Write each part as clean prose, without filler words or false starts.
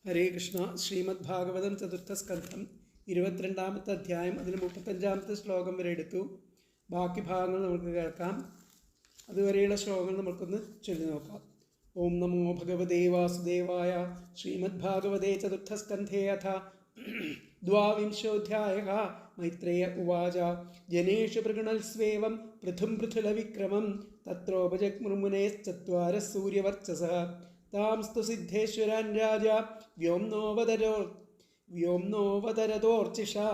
ഹരേ കൃഷ്ണ. ശ്രീമദ് ഭാഗവതം ചതുർത്ഥസ്കന്ധം 22-ാമത്തെ അധ്യായം, അതിൽ 35-ാമത്തെ ശ്ലോകം വരെ എടുത്തു. ബാക്കി ഭാഗങ്ങൾ നമുക്ക് കേൾക്കാം. അതുവരെയുള്ള ശ്ലോകങ്ങൾ നമുക്കൊന്ന് ചൊല്ലി നോക്കാം. ഓം നമോ ഭഗവതേ വാസുദേവായ. ശ്രീമദ് ഭാഗവതേ ചതുർത്ഥസ്കന്ധേ അഥ ദ്വാവിംശോऽധ്യായഃ. മൈത്രേയ ഉവാച. ജനേഷു പ്രഗൃണൽസ്വേവം പൃഥും പൃഥുലവിക്രമം തത്രോപജഗ്മുർമുനേശ്ചത്വാരഃ സൂര്യവർച്ചസഃ താംസ്തു സിദ്ധേശ്വരാൻ രാജ വ്യോംനോവതരതോർച്ചിഷാ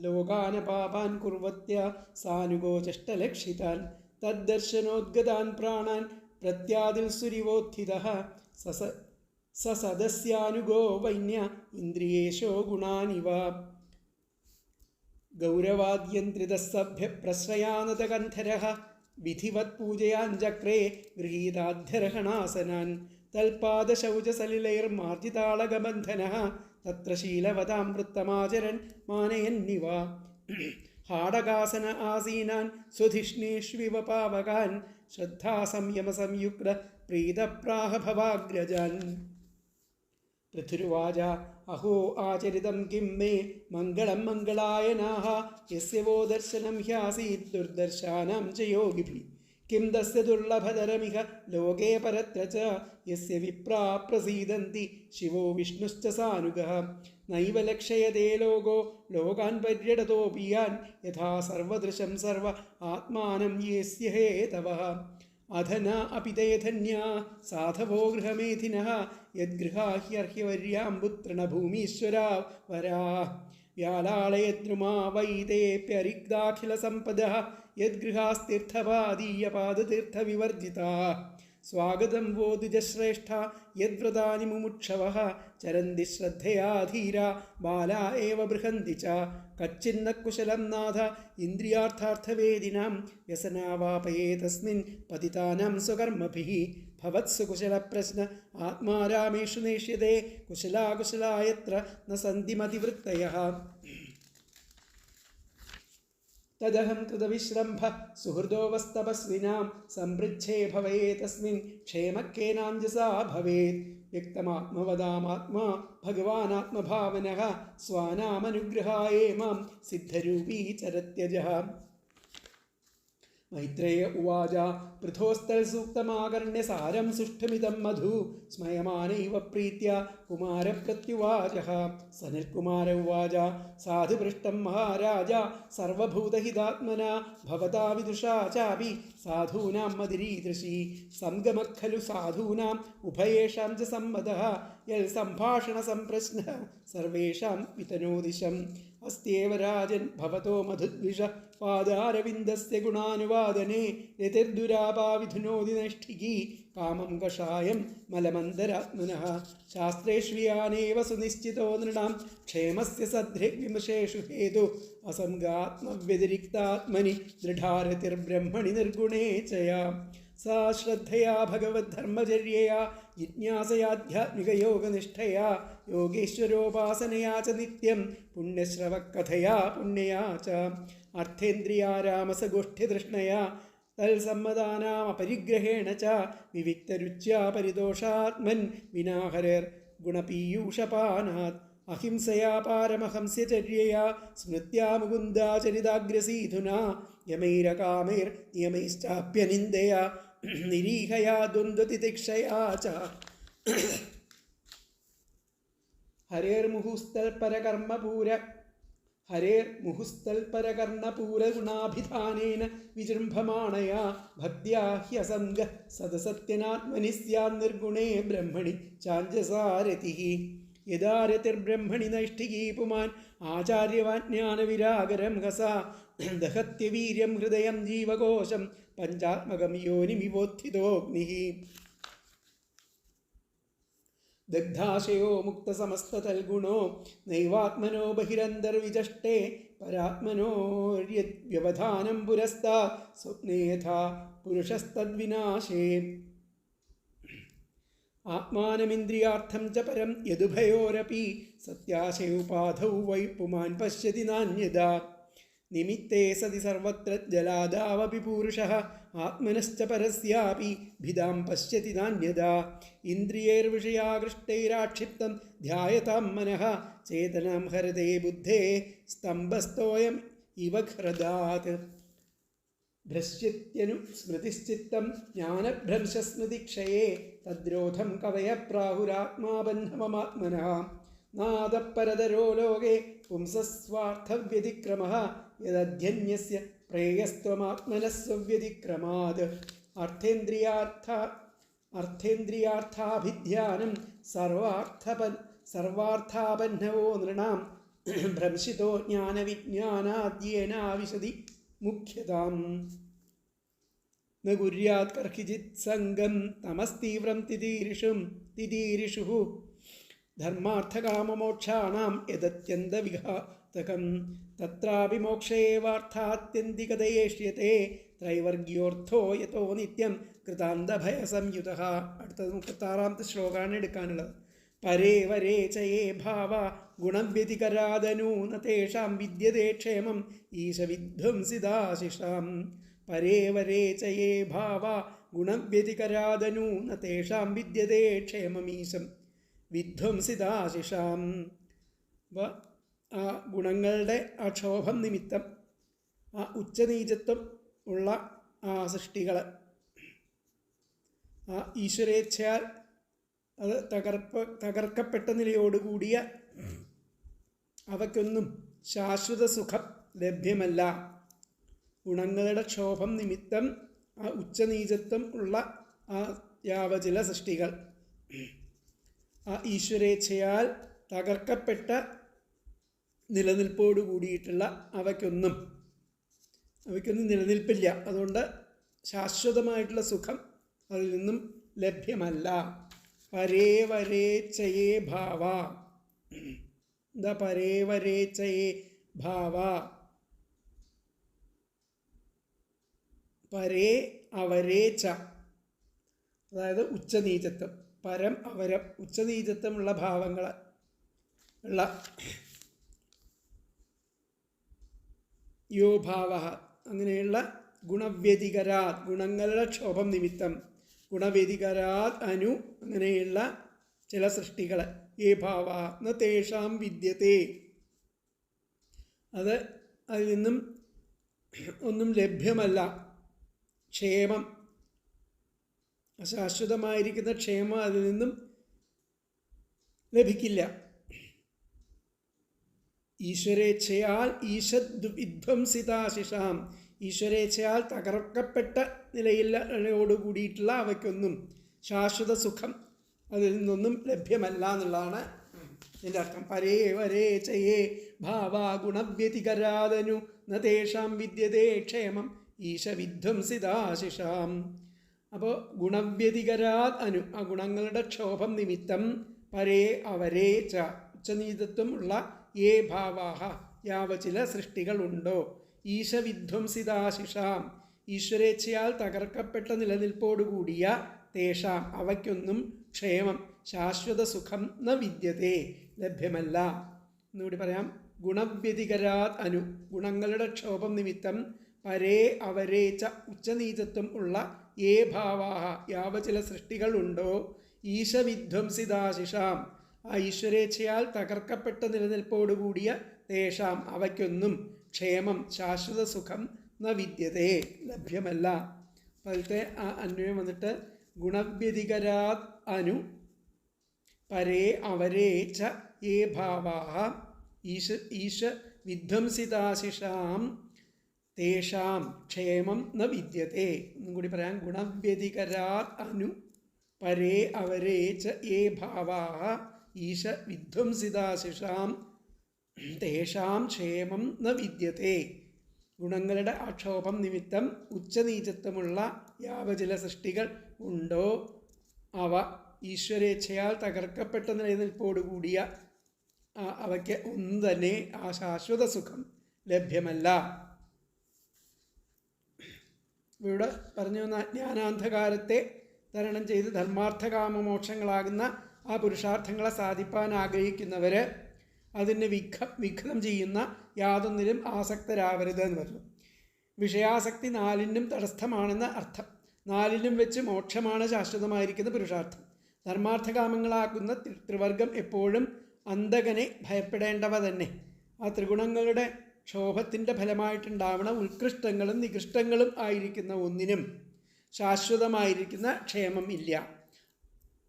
ലോകാനപാപാൻ കുർവത്യ സാനുഗോചഷ്ടലക്ഷിതാൻ തദ്ദർശനോദ്ഗതാൻ പ്രാണാൻ പ്രത്യാദിൽ സുരിവോത്ഥിതഃ സദസ്യാനുഗോ വൈന്യ ഇന്ദ്രിയേശോ ഗുണാനിവ ഗൗരവാദ്യന്ത്രിതസഭ്യപ്രശ്രയാനതകന്ധരഃ വിധിവത് പൂജയാഞ്ചക്രേ ഗൃഹീതാധ്യർഹണാസനാൻ തൽപാദശൗചസലിലൈർമാർജിതാളകബന്ധനഃ തത്ര ശീലവതാം വൃത്തമാചരൻ മാനയന്നിവ ഹാടകാസന ആസീനാൻ സ്വധിഷ്ണേഷ്വിവ പാവകാൻ ശ്രദ്ധാസംയമസംയുക്ത പ്രീതപ്രാഹഭവാഗ്രജാൻ. പൃഥുരുവാച. അഹോ ആചരിതം കിം മേ മംഗളം മംഗളായനാഃ യസ്യ വോ ദർശനം ഹ്യാസീത് ദുർദർശാനാം ച യോഗിഭിഃ കിം തസ്യ ദുർലഭതരമിഹ ലോകേ പരത്ര ച യസ്യ വിപ്രാ പ്രസീദന്തി ശിവോ വിഷ്ണുശ്ച സാനുഗഃ നൈവ ലക്ഷയതേ ലോകോ ലോകാൻ പര്യടതോപി യാൻ യഥാ സർവദൃശം സർവ ആത്മാനം യേസ്യ ഹേതവഃ അധന അപി തേ ധന്യാ സാധവോ ഗൃഹമേധിനഃ യദ്ഗൃഹാഹ്യർഹ്യവര്യാം പുത്രണഭൂമീശ്വരാ വരാഃ വ്യാലാളയദ്രുമാ വൈതേപ്യരിഗ്ധാഖിലസമ്പദഃ യദ്ഗൃഹാസ്തീർത്ഥപാദീയപാദതീർത്ഥവിവർജിതാഃ സ്വാഗതം വോ ദ്വിജശ്രേഷ്ഠ യദ്വ്രതാനി മുമുക്ഷവഃ ചരന്തി ശ്രദ്ധയാ ധീരാ ബാലാ ഏവ ബൃഹന്തി ച കച്ചിന്ന കുശലം നാഥ ഇന്ദ്രിയാർത്ഥാർത്ഥവേദിനാം വ്യസനാവാപയേ തസ്മിൻ പതിതാനാം സ്വകർമ്മഭിഃ ഭവത്സു കുശലപ്രശ്ന ആത്മാരാമേഷു നേഷ്യതേ കുശലാകുശലായത്ര ന സന്തി മതിവൃത്തയഃ തദഹം കൃതവിശ്രംഭ സുഹൃദോവസ്തപസ്വിനാം സംപൃച്ഛേ ഭവയേ തസ്മിൻ ക്ഷേമക്കേനാഞ്ജസാ ഭവേത് വ്യക്തമാത്മവദാമാത്മാ ഭഗവാനാത്മഭാവനഃ സ്വാനാമനുഗ്രഹായേ മാം സിദ്ധരൂപീ ചരത്യജഃ. മൈത്രേയ ഉവാച. പൃഥോസ്തൽസൂക്തമാകർണ്യ സാരം സുഷ്ഠുമിദം മധു സ്മയമാനൈവ പ്രീത്യ കുമാരപ്രത്യുവാചഃ. സനൽകുമാര ഉവാച. സാധുപൃഷ്ടം മഹാരാജ സർവഭൂതഹിതാത്മനാ ഭവതാ വിദുഷാ ചാപി സാധൂനാം മതിരീദൃശി സംഗമഃ ഖലു സാധൂനാം ഉഭയേഷാം ച സമ്മതഃ യൽ സംഭാഷണ സംപ്രശ്നഃ സർവേഷാം വിതനോദിശം അസ്ത്യേവ രാജൻ ഭവതോ മധുദ്വിഷ പാദാരവിന്ദസ്യ ഗുണാനുവാദനേ രതിർദുരാപാവിധുനോതി നൈഷ്ഠികീ കാമം കഷായം മലമന്തരാത്മനഃ ശാസ്ത്രേഷ്വിയാനേവ സുനിശ്ചിതോ നൃണാം ക്ഷേമസ്യ സദ്ഭിർവിമർശേഷു ഹേതു അസംഗാത്മവ്യതിരിക്താത്മനി ദൃഢാരതിർബ്രഹ്മണി നിർഗുണേ ചയാ സാ ശ്രദ്ധയാ ഭഗവദ്ധർമ്മചര്യയാ ജിജ്ഞാസയാധ്യാത്മികയോഗനിഷ്ഠയാ യോഗേശ്വരോപാസനയാ ച നിത്യം പുണ്യശ്രവകഥയാ പുണ്യയാ ച അർത്ഥേന്ദ്രിയാരാമസഗോഷ്ഠ്യതൃഷ്ണയാ തൽസമ്മതാനാമപരിഗ്രഹേണ ച വിവിക്തരുച്യാ പരിദോഷാത്മൻ വിനാഹരർ ഗുണപീയൂഷപാനാത് അഹിംസയാ പാരമഹംസ്യചര്യയാ സ്മൃത്യാ മുകുന്ദാചരിതാഗ്രസീധുനാ യമൈരകാമൈർ നിയമൈശ്ചാപ്യനിന്ദയാ നിരീഹയാ ദ്വന്ദ്വതിതിക്ഷയാ ച ഹരേർമുഹുസ്തൽപരകർണപൂരഗുണാഭിധാനേന വിജൃംഭമാണയാ ഭക്ത്യാ ഹ്യസംഗഃ സദസത്യനാത്മനി സ്യാൻ നിർഗുണേ ബ്രഹ്മണി ചാഞ്ജസാരതിഃ യദാ രതിർബ്രഹ്മണി നൈഷ്ഠികീ പുമാൻ ആചാര്യവാൻ ജ്ഞാനവിരാഗരം ഹസാ ദഹത്യവീര്യം ഹൃദയം ജീവകോശം പഞ്ചാത്മകം യോനിമിവോത്ഥിതോഗ്നിഃ ദഗ്ധാശയോ മുക്തസമസ്തതൽഗുണോ നൈവാത്മനോ ബഹിരന്തർവിചഷ്ടേ പരാത്മനോര്യവധാനം പുരസ്താത് സ്വപ്നേ യഥാ പുരുഷസ്തദ്വിനാശേ ആത്മാനമിന്ദ്രിയാർത്ഥം ച പരം യദുഭയോരപി സത്യാശയോപാധൗ വൈ പുമാൻ പശ്യതി നാന്യഥാ നിമിത്തേ സതി സർവത്ര ജലാദാവപി പൂരുഷഃ ആത്മനശ്ച പരസ്യാപി ഭിദാം പശ്യതി നാന്യഥാ ഇന്ദ്രിയൈർവിഷയാകൃഷ്ടൈരാക്ഷിപ്തം ധ്യായതാം മനഃ ചേതനാം ഹരതേ ബുദ്ധേ സ്തംഭസ്തോയം ഇവ ഘ്രദാത് ഭ്രശ്യത്യനു സ്മൃതിശ്ചിത്തം ജ്ഞാനഭ്രംശസ്മൃതിക്ഷയേ തദ്രോധം കവയ പ്രാഹുരാത്മാബന്ധമമാത്മനഃ നാദപരതരോ ലോകേ പുംസസ്വാർത്ഥവ്യതിക്രമഃ യദധ്യന്യസ്യ പ്രേയസ്ത്വമാത്മനസ്വവ്യതിക്രമാത് അർത്ഥേന്ദ്രിയാർത്ഥാഭിധ്യാനം സർവാർത്ഥാപന്നവോ നൃണാം ഭ്രംശിതോ ജ്ഞാനവിജ്ഞാനാദ്യേനാവിശതി മുഖ്യതാം ന കുര്യാത് കർഹിചിത് സംഗം തമസ്തീവ്രം തിതീരിഷു ധർമാർത്ഥകാമമോക്ഷാണാം യദത്യന്തവിഘാതകം തത്രാപി മോക്ഷേവാർത്ഥാത്യന്തികതയേഷ്യത്തെ ത്രൈവർഗ്യോർത്ഥോ യതോ നിത്യം കൃതാന്തഭയസംയുതഃ. അടുത്തത് 36-ാമത്തെ ശ്ലോകമാണ് എടുക്കാനുള്ളത്. പരേ വരേ ചയേ ഭാവ ഗുണവ്യതികരാദനൂന തേഷാം വിദ്യതേ ക്ഷേമം ഈശവിധ്വംസിതാശിഷാം. പരേ വരേ ചയേ ഭാവ ഗുണവ്യതികരാദനൂന തേഷാം വിദ്യതേ ക്ഷേമമീശം വിധ്വംസിതാശിഷാം. അപ്പോൾ ആ ഗുണങ്ങളുടെ ആ ക്ഷോഭം നിമിത്തം ആ ഉച്ചനീചത്വം ഉള്ള ആ സൃഷ്ടികൾ ആ ഈശ്വരേച്ഛയാൽ അത് തകർക്കപ്പെട്ട നിലയോടുകൂടിയ അവയ്ക്കൊന്നും ശാശ്വത സുഖം ലഭ്യമല്ല. ഗുണങ്ങളുടെ ക്ഷോഭം നിമിത്തം ആ ഉച്ചനീചത്വം ഉള്ള ആ യാവചില സൃഷ്ടികൾ ആ ഈശ്വരേച്ഛയാൽ തകർക്കപ്പെട്ട നിലനിൽപ്പോടു കൂടിയിട്ടുള്ള അവയ്ക്കൊന്നും നിലനിൽപ്പില്ല. അതുകൊണ്ട് ശാശ്വതമായിട്ടുള്ള സുഖം അതിൽ നിന്നും ലഭ്യമല്ല. പരേ വരേ ചയേ ഭാവ. എന്താ പരേ വരേ ചയേ ഭാവ? പരേ അവരേ ച, അതായത് ഉച്ചനീചത്വം. പരം അവരം, ഉച്ചനീചത്വമുള്ള ഭാവങ്ങൾ ഉള്ള യോ ഭാവ, അങ്ങനെയുള്ള ഗുണവ്യതികരാത്, ഗുണങ്ങളുടെ ക്ഷോഭം നിമിത്തം, ഗുണവ്യതികരാത് അനു, അങ്ങനെയുള്ള ചില സൃഷ്ടികൾ, ഏ ഭാവ ന തേഷാം വിദ്യത്തെ, അതിൽ നിന്നും ഒന്നും ലഭ്യമല്ല. ക്ഷേമം, അശാശ്വതമായിരിക്കുന്ന ക്ഷേമം അതിൽ നിന്നും ലഭിക്കില്ല. ഈശ്വരേച്ഛയാൽ ഈശദ്വിധ്വംസിതാശിഷാം, ഈശ്വരേച്ഛയാൽ തകർക്കപ്പെട്ട നിലയോടുകൂടിയിട്ടുള്ള അവയ്ക്കൊന്നും ശാശ്വത സുഖം അതിൽ നിന്നൊന്നും ലഭ്യമല്ല എന്നുള്ളതാണ് ഇതിൻ്റെ അർത്ഥം. പരേ വരേ ചയേ ഭാവ ഗുണവ്യതികരാദനു ന തേഷാം വിദ്യതേ ക്ഷേമം ഈശവിധ്വംസിതാശിഷാം. അപ്പോൾ ഗുണവ്യതികരാത് അനു, ആ ഗുണങ്ങളുടെ ക്ഷോഭം നിമിത്തം, പരേ അവരേ ച, ഉച്ചനീചത്വം ഉള്ള ഏ ഭാവാഹ, യാവചില സൃഷ്ടികളുണ്ടോ, ഈശവിധ്വംസിതാശിഷാം, ഈശ്വരേച്ഛയാൽ തകർക്കപ്പെട്ട നിലനിൽപ്പോടുകൂടിയ തേഷാം, അവയ്ക്കൊന്നും ക്ഷേമം ശാശ്വത സുഖം ന വിദ്യതേ, ലഭ്യമല്ല. എന്നുകൂടി പറയാം. ഗുണവ്യതികരാത് അനു, ഗുണങ്ങളുടെ ക്ഷോഭം നിമിത്തം, പരേ അവരേ ച, ഉച്ചനീചത്വം ഉള്ള ഏ ഭാവാഹ, യാവചില സൃഷ്ടികളുണ്ടോ, ഈശവിധ്വംസിതാശിഷാം, ആ ഈശ്വരേച്ഛയാൽ തകർക്കപ്പെട്ട നിലനിൽപ്പോടുകൂടിയ തേഷാം, അവയ്ക്കൊന്നും ക്ഷേമം ശാശ്വത സുഖം ന വിദ്യതേ, ലഭ്യമല്ല. അതിലത്തെ ആ അന്വയം വന്നിട്ട് ഗുണവ്യതികരാത് അനു പരേ അവരേ ച ഏ ഭാവാഹ ഈശ വിധ്വംസിതാശിഷാം തേഷാം ക്ഷേമം ന വിദ്യത്തെ. എന്നും കൂടി പറയാം. ഗുണവ്യതികരാത് അനു പരേ അവരേ ച ഏ ഭാവാഹ ഈശ വിധ്വംസിതാശിഷാം തേഷാം ക്ഷേമം ന വിദ്യത്തെ. ഗുണങ്ങളുടെ ആക്ഷോഭം നിമിത്തം ഉച്ചനീചത്വമുള്ള യാവചില സൃഷ്ടികൾ ഉണ്ടോ, അവ ഈശ്വരേച്ഛയാൽ തകർക്കപ്പെട്ട നിലനിൽപ്പോടുകൂടിയ അവയ്ക്ക് ഒന്നും തന്നെ ആ ശാശ്വത സുഖം ലഭ്യമല്ല. ഇവിടെ പറഞ്ഞു വന്ന ജ്ഞാനാന്ധകാരത്തെ തരണം ചെയ്ത് ധർമാർത്ഥകാമ മോക്ഷങ്ങളാകുന്ന ആ പുരുഷാർത്ഥങ്ങളെ സാധിപ്പാൻ ആഗ്രഹിക്കുന്നവർ അതിന് വിഘ്നം ചെയ്യുന്ന യാതൊന്നിലും ആസക്തരാവരുത് എന്ന് പറഞ്ഞു. വിഷയാസക്തി നാലിനും തടസ്ഥമാണെന്ന് അർത്ഥം. നാലിലും വെച്ച് മോക്ഷമാണ് ശാശ്വതമായിരിക്കുന്ന പുരുഷാർത്ഥം. ധർമാർത്ഥകാമങ്ങളാക്കുന്ന ത്രിവർഗം എപ്പോഴും അന്തകനെ ഭയപ്പെടേണ്ടവ തന്നെ. ആ ത്രിഗുണങ്ങളുടെ ക്ഷോഭത്തിൻ്റെ ഫലമായിട്ടുണ്ടാവണ ഉത്കൃഷ്ടങ്ങളും നികൃഷ്ടങ്ങളും ആയിരിക്കുന്ന ഒന്നിനും ശാശ്വതമായിരിക്കുന്ന ക്ഷേമം ഇല്ല.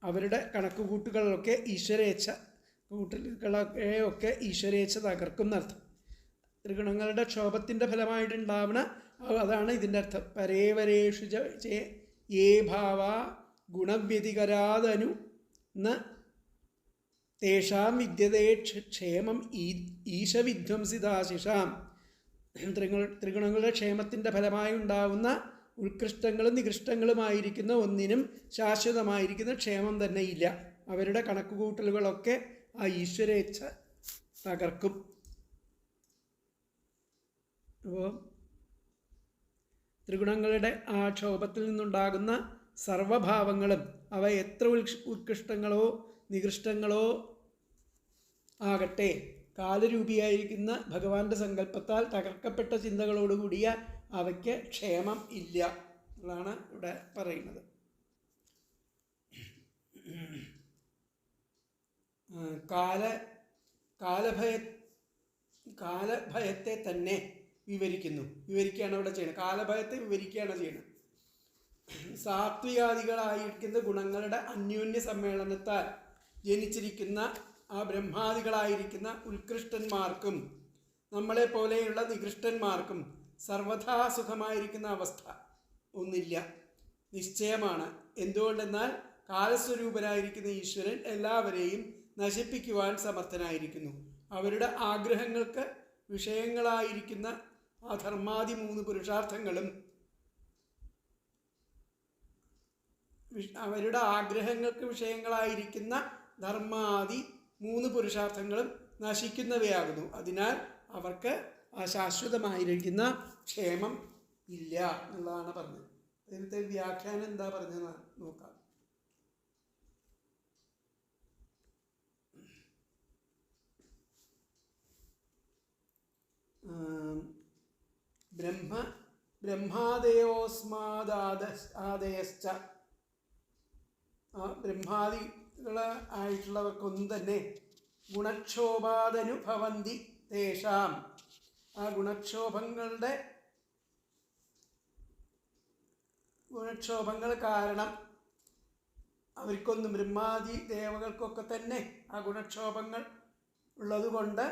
അവരുടെ കണക്കുകൂട്ടുകളൊക്കെ ഈശ്വരേച്ഛ കൂട്ടുകളൊക്കെ ഈശ്വരേച്ഛ തകർക്കും എന്നർത്ഥം. ത്രിഗുണങ്ങളുടെ ക്ഷോഭത്തിൻ്റെ ഫലമായിട്ടുണ്ടാവണ അതാണ് ഇതിൻ്റെ അർത്ഥം. പരേവരേഷു യേ ഭാവ ഗുണവ്യതികരാതനു ന തേഷാം വിദ്യതേ ക്ഷേമം ഈശവിധ്വംസിതാശിഷാം. ത്രിഗുണങ്ങളുടെ ക്ഷേമത്തിൻ്റെ ഫലമായി ഉണ്ടാവുന്ന ഉത്കൃഷ്ടങ്ങളും നികൃഷ്ടങ്ങളുമായിരിക്കുന്ന ഒന്നിനും ശാശ്വതമായിരിക്കുന്ന ക്ഷേമം തന്നെ ഇല്ല. അവരുടെ കണക്കുകൂട്ടലുകളൊക്കെ ആ ഈശ്വരേച്ഛ തകർക്കും. അപ്പോൾ ത്രിഗുണങ്ങളുടെ ആ ക്ഷോഭത്തിൽ നിന്നുണ്ടാകുന്ന സർവഭാവങ്ങളും അവ എത്ര ഉത്കൃഷ്ടങ്ങളോ നികൃഷ്ടങ്ങളോ ആകട്ടെ, കാലരൂപിയായിരിക്കുന്ന ഭഗവാന്റെ സങ്കല്പത്താൽ തകർക്കപ്പെട്ട ചിന്തകളോടുകൂടിയ അവയ്ക്ക് ക്ഷേമം ഇല്ല എന്നാണ് ഇവിടെ പറയുന്നത്. കാലഭയത്തെ തന്നെ വിവരിക്കുകയാണ് ഇവിടെ ചെയ്യുന്നത്. കാലഭയത്തെ വിവരിക്കുകയാണ് ചെയ്യുന്നത്. സാത്വികാദികളായിരിക്കുന്ന ഗുണങ്ങളുടെ അന്യോന്യ സമ്മേളനത്താൽ ജനിച്ചിരിക്കുന്ന ആ ബ്രഹ്മാദികളായിരിക്കുന്ന ഉത്കൃഷ്ടന്മാർക്കും നമ്മളെ പോലെയുള്ള നികൃഷ്ടന്മാർക്കും സർവഥാ സുഖമായിരിക്കുന്ന അവസ്ഥ ഒന്നില്ല, നിശ്ചയമാണ്. എന്തുകൊണ്ടെന്നാൽ കാലസ്വരൂപനായിരിക്കുന്ന ഈശ്വരൻ എല്ലാവരെയും നശിപ്പിക്കുവാൻ സമർത്ഥനായിരിക്കുന്നു. അവരുടെ ആഗ്രഹങ്ങൾക്ക് വിഷയങ്ങളായിരിക്കുന്ന ആ ധർമാദി 3 പുരുഷാർത്ഥങ്ങളും അവരുടെ ആഗ്രഹങ്ങൾക്ക് വിഷയങ്ങളായിരിക്കുന്ന ധർമാദി 3 പുരുഷാർത്ഥങ്ങളും നശിക്കുന്നവയാകുന്നു. അതിനാൽ അവർക്ക് ശാശ്വതമായിരിക്കുന്ന ക്ഷേമം ഇല്ല എന്നുള്ളതാണ് പറഞ്ഞത്. ഇതിൻ്റെ വ്യാഖ്യാനം എന്താ പറഞ്ഞതെന്ന് നോക്കാം. ബ്രഹ്മാദയോസ്മാദാദയശ്ച, ബ്രഹ്മാദികളായിട്ടുള്ളവർക്കൊന്നും തന്നെ ഗുണക്ഷോഭാദനുഭവന്തി തേഷാം, ആ ഗുണക്ഷോഭങ്ങൾ കാരണം അവർക്കൊന്നും, ബ്രഹ്മാദി ദേവകൾക്കൊക്കെ തന്നെ ആ ഗുണക്ഷോഭങ്ങൾ ഉള്ളതുകൊണ്ട്,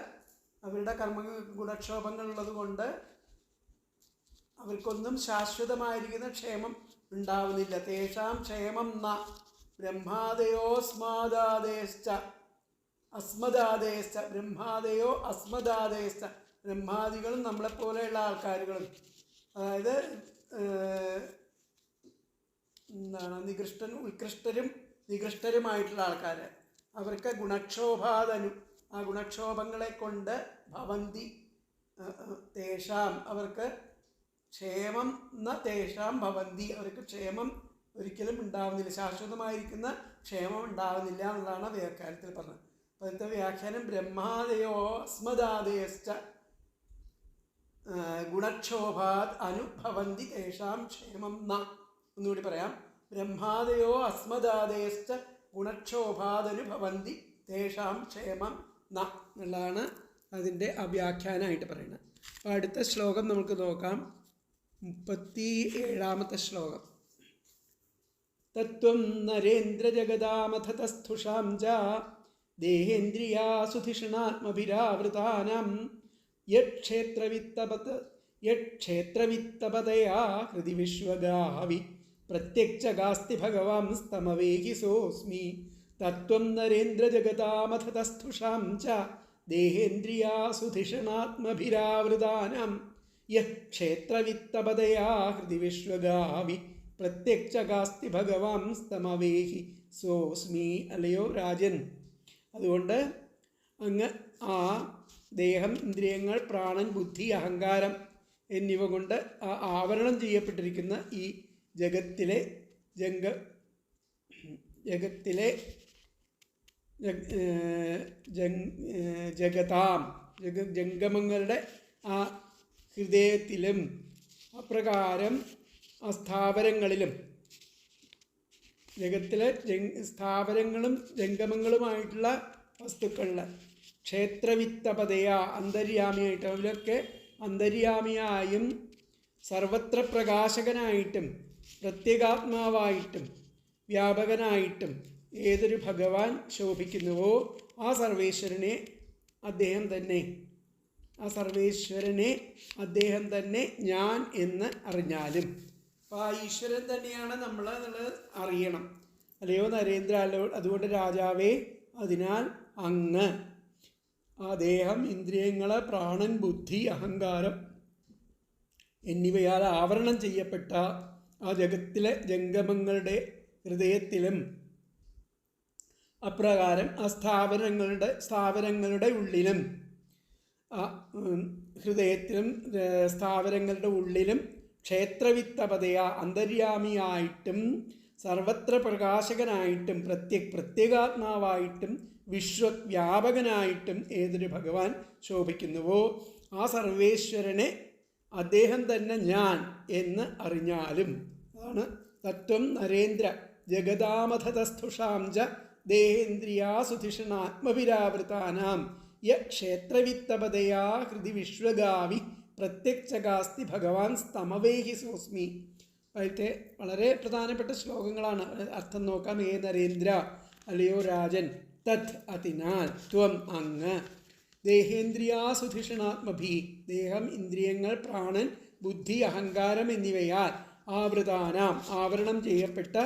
അവരുടെ കർമ്മങ്ങൾക്ക് ഗുണക്ഷോഭങ്ങൾ ഉള്ളതുകൊണ്ട് അവർക്കൊന്നും ശാശ്വതമായിരിക്കുന്ന ക്ഷേമം ഉണ്ടാവുന്നില്ല. തേഷാം ക്ഷേമം ന ബ്രഹ്മാദയോസ്മാദാദേശ്ച അസ്മദാദേശ്ച, ബ്രഹ്മാദയോ അസ്മദാദേശ്ച, ബ്രഹ്മാദികളും നമ്മളെപ്പോലെയുള്ള ആൾക്കാരുകളും, അതായത് ഉത്കൃഷ്ടരും നികൃഷ്ടരുമായിട്ടുള്ള ആൾക്കാർ, അവർക്ക് ഗുണക്ഷോഭാദനു, ആ ഗുണക്ഷോഭങ്ങളെ കൊണ്ട് ഭവന്തി തേഷാം, അവർക്ക് ക്ഷേമം ന തേഷാം ഭവന്തി, അവർക്ക് ക്ഷേമം ഒരിക്കലും ഉണ്ടാവുന്നില്ല, ശാശ്വതമായിരിക്കുന്ന ക്ഷേമം ഉണ്ടാവുന്നില്ല എന്നുള്ളതാണ് വ്യാഖ്യാനത്തിൽ പറഞ്ഞത്. അപ്പോൾ അതിൻ്റെ വ്യാഖ്യാനം ബ്രഹ്മാദയോ അസ്മദാദേശ്ച ഗുണക്ഷോഭാത് അനുഭവന്തി തേഷാം ക്ഷേമം ന. ഒന്നുകൂടി പറയാം. ബ്രഹ്മാദയോ അസ്മദാദേശ്ച ഗുണക്ഷോഭാദനുഭവന്തി തേഷാം ക്ഷേമം ന എന്നുള്ളതാണ് അതിൻ്റെ വ്യാഖ്യാനമായിട്ട് പറയുന്നത്. അപ്പോൾ അടുത്ത ശ്ലോകം നമുക്ക് നോക്കാം. 37ാമത്തെ ശ്ലോകം. തത്വം നരേന്ദ്രജഗദാമഥതസ്ഥുഷാം ച ദേഹേന്ദ്രിയാസുധിഷണാത്മഭിരാവൃതാനാം യക്ഷേത്രവിത്തപതയാ ഹൃദി വിശ്വഗാഹവി പ്രത്യക്ഷഗാസ്തി ഭഗവാൻ സ്തമവേഹി സോസ്മി. തത്വം നരേന്ദ്രജഗദാമഥതസ്ഥുഷാം ച ദേഹേന്ദ്രിയാസുധിഷണാത്മഭിരാവൃതാനാം യക്ഷേത്രവിത്തപതയാ ഹൃദി വിശ്വഗാഹവി പ്രത്യക്ഷഗാസ്തി ഭഗവാൻ സ്തമവേഹി സോസ്മി. അല്ലയോ രാജൻ, അതുകൊണ്ട് അങ്ങ് ആ ദേഹം, ഇന്ദ്രിയങ്ങൾ, പ്രാണൻ, ബുദ്ധി, അഹങ്കാരം എന്നിവ കൊണ്ട് ആവരണം ചെയ്യപ്പെട്ടിരിക്കുന്ന ഈ ജഗത്തിലെ ജഗതാം ജംഗമങ്ങളുടെ ആ ഹൃദയത്തിലും അപ്രകാരം ആ സ്ഥാവരങ്ങളിലും ജഗത്തിലെ സ്ഥാവരങ്ങളും ജംഗമങ്ങളുമായിട്ടുള്ള വസ്തുക്കളിൽ ക്ഷേത്രവിത്തപതയ അന്തര്യാമിയായിട്ട് അവരൊക്കെ അന്തര്യാമിയായും സർവത്ര പ്രകാശകനായിട്ടും പ്രത്യേകാത്മാവായിട്ടും വ്യാപകനായിട്ടും ഏതൊരു ഭഗവാൻ ശോഭിക്കുന്നുവോ ആ സർവേശ്വരനെ അദ്ദേഹം തന്നെ ഞാൻ എന്ന് അറിഞ്ഞാലും. അപ്പോൾ ആ ഈശ്വരൻ തന്നെയാണ് നമ്മൾ എന്നുള്ളത് അറിയണം. അല്ലയോ നരേന്ദ്ര, അതുകൊണ്ട് രാജാവേ, അതിനാൽ അങ്ങ് ആ ദേഹം, ഇന്ദ്രിയങ്ങൾ, പ്രാണൻ, ബുദ്ധി, അഹങ്കാരം എന്നിവയാൽ ആവരണം ചെയ്യപ്പെട്ട ആ ജഗത്തിലെ ജംഗമങ്ങളുടെ ഹൃദയത്തിലും അപ്രകാരം ആ സ്ഥാവരങ്ങളുടെ ഉള്ളിലും ഹൃദയത്തിലും സ്ഥാവരങ്ങളുടെ ഉള്ളിലും ക്ഷേത്രവിത്തപതയ അന്തര്യാമിയായിട്ടും സർവത്ര പ്രകാശകനായിട്ടും പ്രത്യേകാത്മാവായിട്ടും വിശ്വവ്യാപകനായിട്ടും ഏതൊരു ഭഗവാൻ ശോഭിക്കുന്നുവോ ആ സർവേശ്വരനെ അദ്ദേഹം തന്നെ ഞാൻ എന്ന് അറിഞ്ഞാലും. അതാണ് തത്വം നരേന്ദ്ര ജഗതാമഥതസ്ഥുഷാം ച ദേഹേന്ദ്രിയാസുധിഷണാത്മവിരാവൃതാനാം യ ക്ഷേത്രവിത്തപതയാ ഹൃദി വിശ്വഗാവി പ്രത്യക്ഷകാസ്തി ഭഗവാൻ സ്തമവേഹി സോസ്മി. വളരെ പ്രധാനപ്പെട്ട ശ്ലോകങ്ങളാണ്. അർത്ഥം നോക്കാം. ഹേ നരേന്ദ്ര, അല്ലയോ രാജൻ, തത് അതിനാൽ, ത്വം അങ്ങ്, ദേഹേന്ദ്രിയാസുധിഷണാത്മഭി ദേഹം, ഇന്ദ്രിയങ്ങൾ, പ്രാണൻ, ബുദ്ധി, അഹങ്കാരം എന്നിവയാൽ ആവൃതാനാം ആവരണം ചെയ്യപ്പെട്ട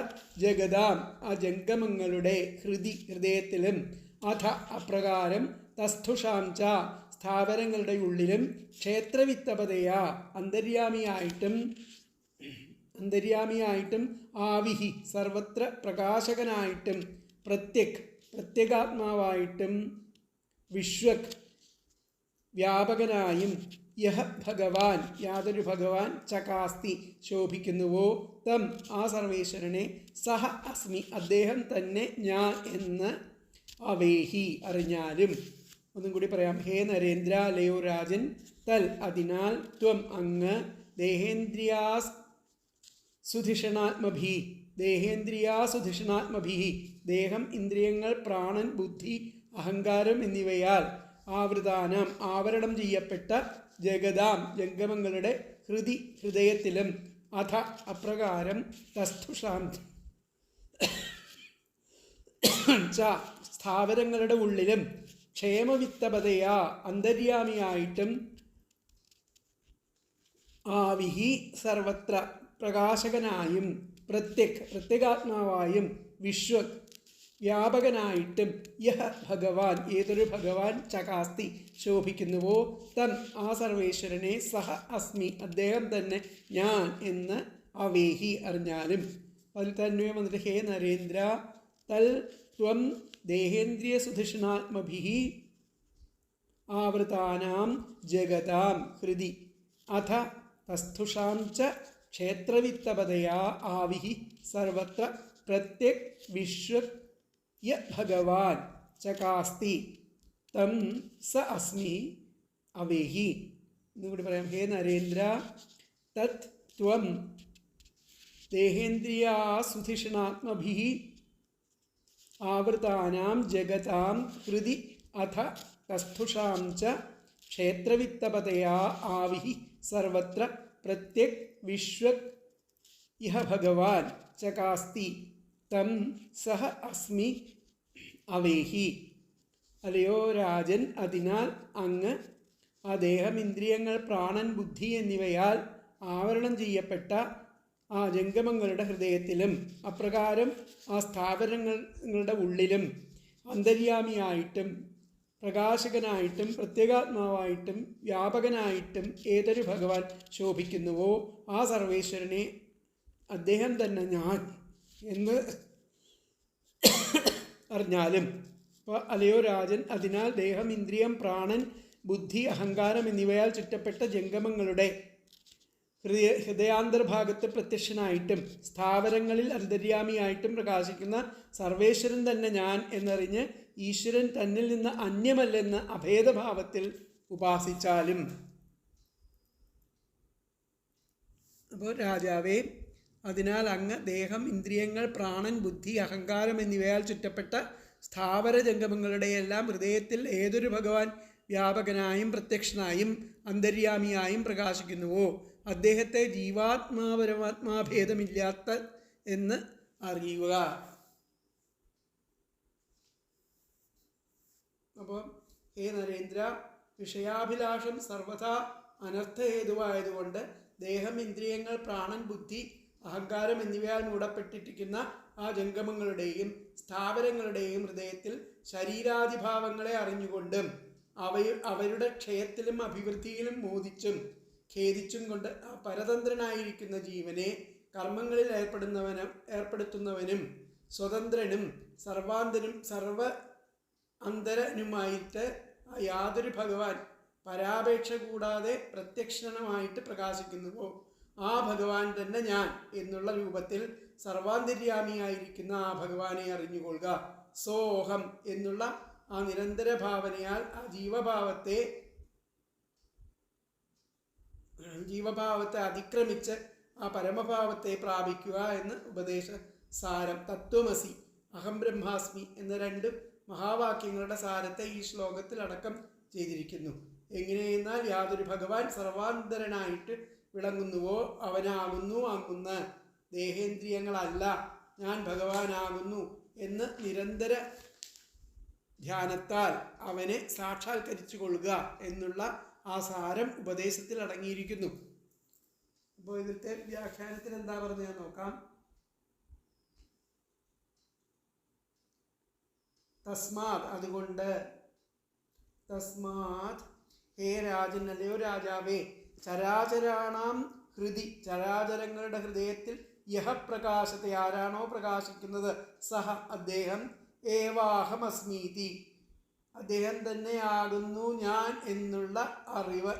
ജഗതാം ആ ജംഗമങ്ങളുടെ ഹൃദയത്തിലും അഥ അപ്രകാരം തസ്ഥുഷാം ച സ്ഥാവരങ്ങളുടെ ഉള്ളിലും ക്ഷേത്രവിത്തപതയാ അന്തര്യാമിയായിട്ടും ആവിഹി സർവത്ര പ്രകാശകനായിട്ടും പ്രത്യേകാത്മാവായിട്ടും വിശ്വക് വ്യാപകനായും യഹ ഭഗവാൻ യാതൊരു ഭഗവാൻ ചകാസ്തി ശോഭിക്കുന്നുവോ തം ആ സർവേശ്വരനെ സഹ അസ്മി അദ്ദേഹം തന്നെ ഞാൻ എന്ന് അവേഹി അറിഞ്ഞാലും. ഒന്നും കൂടി പറയാം. ഹേ നരേന്ദ്ര, അല്ലയോ രാജൻ, തൽ അതിനാൽ, ത്വം അങ്ങ്, ദേഹേന്ദ്രിയാസുധിഷണാത്മഭി ദേഹം, ഇന്ദ്രിയങ്ങൾ, പ്രാണൻ, ബുദ്ധി, അഹങ്കാരം എന്നിവയാൽ ആവൃതാനാം ആവരണം ചെയ്യപ്പെട്ട ജഗതാം ജംഗമങ്ങളുടെ ഹൃദയത്തിലും അഥ അപ്രകാരം തസ്ഥുഷാം ച സ്ഥാവരങ്ങളുടെ ഉള്ളിലും ക്ഷേമവിത്തപതയാ അന്തര്യാമിയായിട്ടും ആവിഹി സർവത്ര പ്രകാശകനായും പ്രത്യേകാത്മാവായും വ്യാപകനായിട്ടും യഹ ഭഗവാൻ ഏതൊരു ഭഗവാൻ ചകാസ്തി ശോഭിക്കുന്നുവോ തം ആ സർവേശ്വരനെ സഹ അസ്മി അദ്ദേഹം തന്നെ ഞാൻ എന്ന് അവേഹി അറിഞ്ഞാലും. അതിൽ തന്നെ വന്നിട്ട് ഹേ നരേന്ദ്ര, തൽ ത്വം ദേഹേന്ദ്രിയസുധിഷണാത്മഭി ആവൃതാനാം ജഗതാം ഹൃദി അഥ തസ്ഥുഷാം ച ക്ഷേത്രവിത്തപതയാ ആവിഹി സർവത്ര പ്രത്യക് വിശ്വക് യ ഭഗവാൻ ചകാസ്തി തം സ അസ്മി അവേഹി. എന്നുകൂടി പറയാം. ഹേ നരേന്ദ്ര, തത് ത്വം ദേഹേന്ദ്രിയാസുധിഷണാത്മഭി ആവൃതാനാം ജഗതാം ഹൃദി അഥ തസ്ഥുഷാം ച ക്ഷേത്രവിത്തപതയാ ആവിഹി സർവത്ര പ്രത്യക് വിശ്വക് യഹ ഭഗവാൻ ചകാസ്തി തം സഹ അസ്മി അവേഹി. അല്ലയോ രാജൻ, അതിനാൽ അങ്ങ് ആ ദേഹം, ഇന്ദ്രിയങ്ങൾ, പ്രാണൻ, ബുദ്ധി എന്നിവയാൽ ആവരണം ചെയ്യപ്പെട്ട ആ ജംഗമങ്ങളുടെ ഹൃദയത്തിലും അപ്രകാരം ആ സ്ഥാപനങ്ങളുടെ ഉള്ളിലും അന്തര്യാമിയായിട്ടും പ്രകാശകനായിട്ടും പ്രത്യേകാത്മാവായിട്ടും വ്യാപകനായിട്ടും ഏതൊരു ഭഗവാൻ ശോഭിക്കുന്നുവോ ആ സർവേശ്വരനെ അദ്ദേഹം തന്നെ ഞാൻ എന്ന് അറിഞ്ഞാലും. അപ്പോൾ അല്ലയോ രാജൻ, അതിനാൽ ദേഹം, ഇന്ദ്രിയം, പ്രാണൻ, ബുദ്ധി, അഹങ്കാരം എന്നിവയാൽ ചുറ്റപ്പെട്ട ജംഗമങ്ങളുടെ ഹൃദയാന്തർഭാഗത്ത് പ്രത്യക്ഷനായിട്ടും സ്ഥാവരങ്ങളിൽ അന്തര്യാമിയായിട്ടും പ്രകാശിക്കുന്ന സർവേശ്വരൻ തന്നെ ഞാൻ എന്നറിഞ്ഞ് ഈശ്വരൻ തന്നിൽ നിന്ന് അന്യമല്ലെന്ന് അഭേദഭാവത്തിൽ ഉപാസിച്ചാലും. അപ്പോൾ രാജാവേ, അതിനാൽ അങ്ങ് ദേഹം, ഇന്ദ്രിയങ്ങൾ, പ്രാണൻ, ബുദ്ധി, അഹങ്കാരം എന്നിവയാൽ ചുറ്റപ്പെട്ട സ്ഥാവര ജംഗമങ്ങളുടെയെല്ലാം ഹൃദയത്തിൽ ഏതൊരു ഭഗവാൻ വ്യാപകനായും പ്രത്യക്ഷനായും അന്തര്യാമിയായും പ്രകാശിക്കുന്നുവോ അദ്ദേഹത്തെ ജീവാത്മാപരമാത്മാഭേദമില്ലാത്ത എന്ന് അറിയുക. അപ്പോൾ ഹേ നരേന്ദ്ര, വിഷയാഭിലാഷം സർവഥാ അനർത്ഥഹേതുവായതുകൊണ്ട് ദേഹം, ഇന്ദ്രിയങ്ങൾ, പ്രാണൻ, ബുദ്ധി, അഹങ്കാരം എന്നിവയാൽ മൂടപ്പെട്ടിരിക്കുന്ന ആ ജംഗമങ്ങളുടെയും സ്ഥാവരങ്ങളുടെയും ഹൃദയത്തിൽ ശരീരാദിഭാവങ്ങളെ അറിഞ്ഞുകൊണ്ടും അവരുടെ ക്ഷയത്തിലും അഭിവൃദ്ധിയിലും മോദിച്ചും ഖേദിച്ചും കൊണ്ട് പരതന്ത്രനായിരിക്കുന്ന ജീവനെ കർമ്മങ്ങളിൽ ഏർപ്പെടുത്തുന്നവനും സ്വതന്ത്രനും സർവാന്തനും സർവ അന്തരനുമായിട്ട് യാതൊരു ഭഗവാൻ പരാപേക്ഷ കൂടാതെ പ്രത്യക്ഷണമായിട്ട് പ്രകാശിക്കുന്നുവോ ആ ഭഗവാൻ തന്നെ ഞാൻ എന്നുള്ള രൂപത്തിൽ സർവാന്തര്യാമിയായിരിക്കുന്ന ആ ഭഗവാനെ അറിഞ്ഞുകൊള്ളുക. സോഹം എന്നുള്ള ആ നിരന്തര ഭാവനയാൽ ആ ജീവഭാവത്തെ അതിക്രമിച്ച് ആ പരമഭാവത്തെ പ്രാപിക്കുക എന്ന് ഉപദേശ സാരം. തത്വമസി, അഹം ബ്രഹ്മാസ്മി എന്ന രണ്ട് മഹാവാക്യങ്ങളുടെ സാരത്തെ ഈ ശ്ലോകത്തിൽ അടക്കം ചെയ്തിരിക്കുന്നു. എങ്ങനെയെന്നാൽ യാതൊരു ഭഗവാൻ സർവാന്തരനായിട്ട് വിളങ്ങുന്നുവോ അവനാകുന്നു അങ്ങുന്ന ദേഹേന്ദ്രിയങ്ങളല്ല, ഞാൻ ഭഗവാനാകുന്നു എന്ന് നിരന്തര ധ്യാനത്താൽ അവനെ സാക്ഷാത്കരിച്ചു കൊള്ളുക എന്നുള്ള ആ സാരം ഉപദേശത്തിൽ അടങ്ങിയിരിക്കുന്നു. അപ്പോൾ ഇതിലത്തെ വ്യാഖ്യാനത്തിൽ എന്താ പറഞ്ഞത് നോക്കാം. തസ്മാത് അതുകൊണ്ട്, തസ്മാത് ഹേ രാജൻ അല്ലയോ രാജാവേ, ചരാചരാണാം ഹൃദി ചരാചരങ്ങളുടെ ഹൃദയത്തിൽ യഹ പ്രകാശത്തെ ആരാണോ പ്രകാശിക്കുന്നത് സഹ അദ്ദേഹം ഏവാഹമസ്മീതി അദ്ദേഹം തന്നെയാകുന്നു ഞാൻ എന്നുള്ള അറിവ്,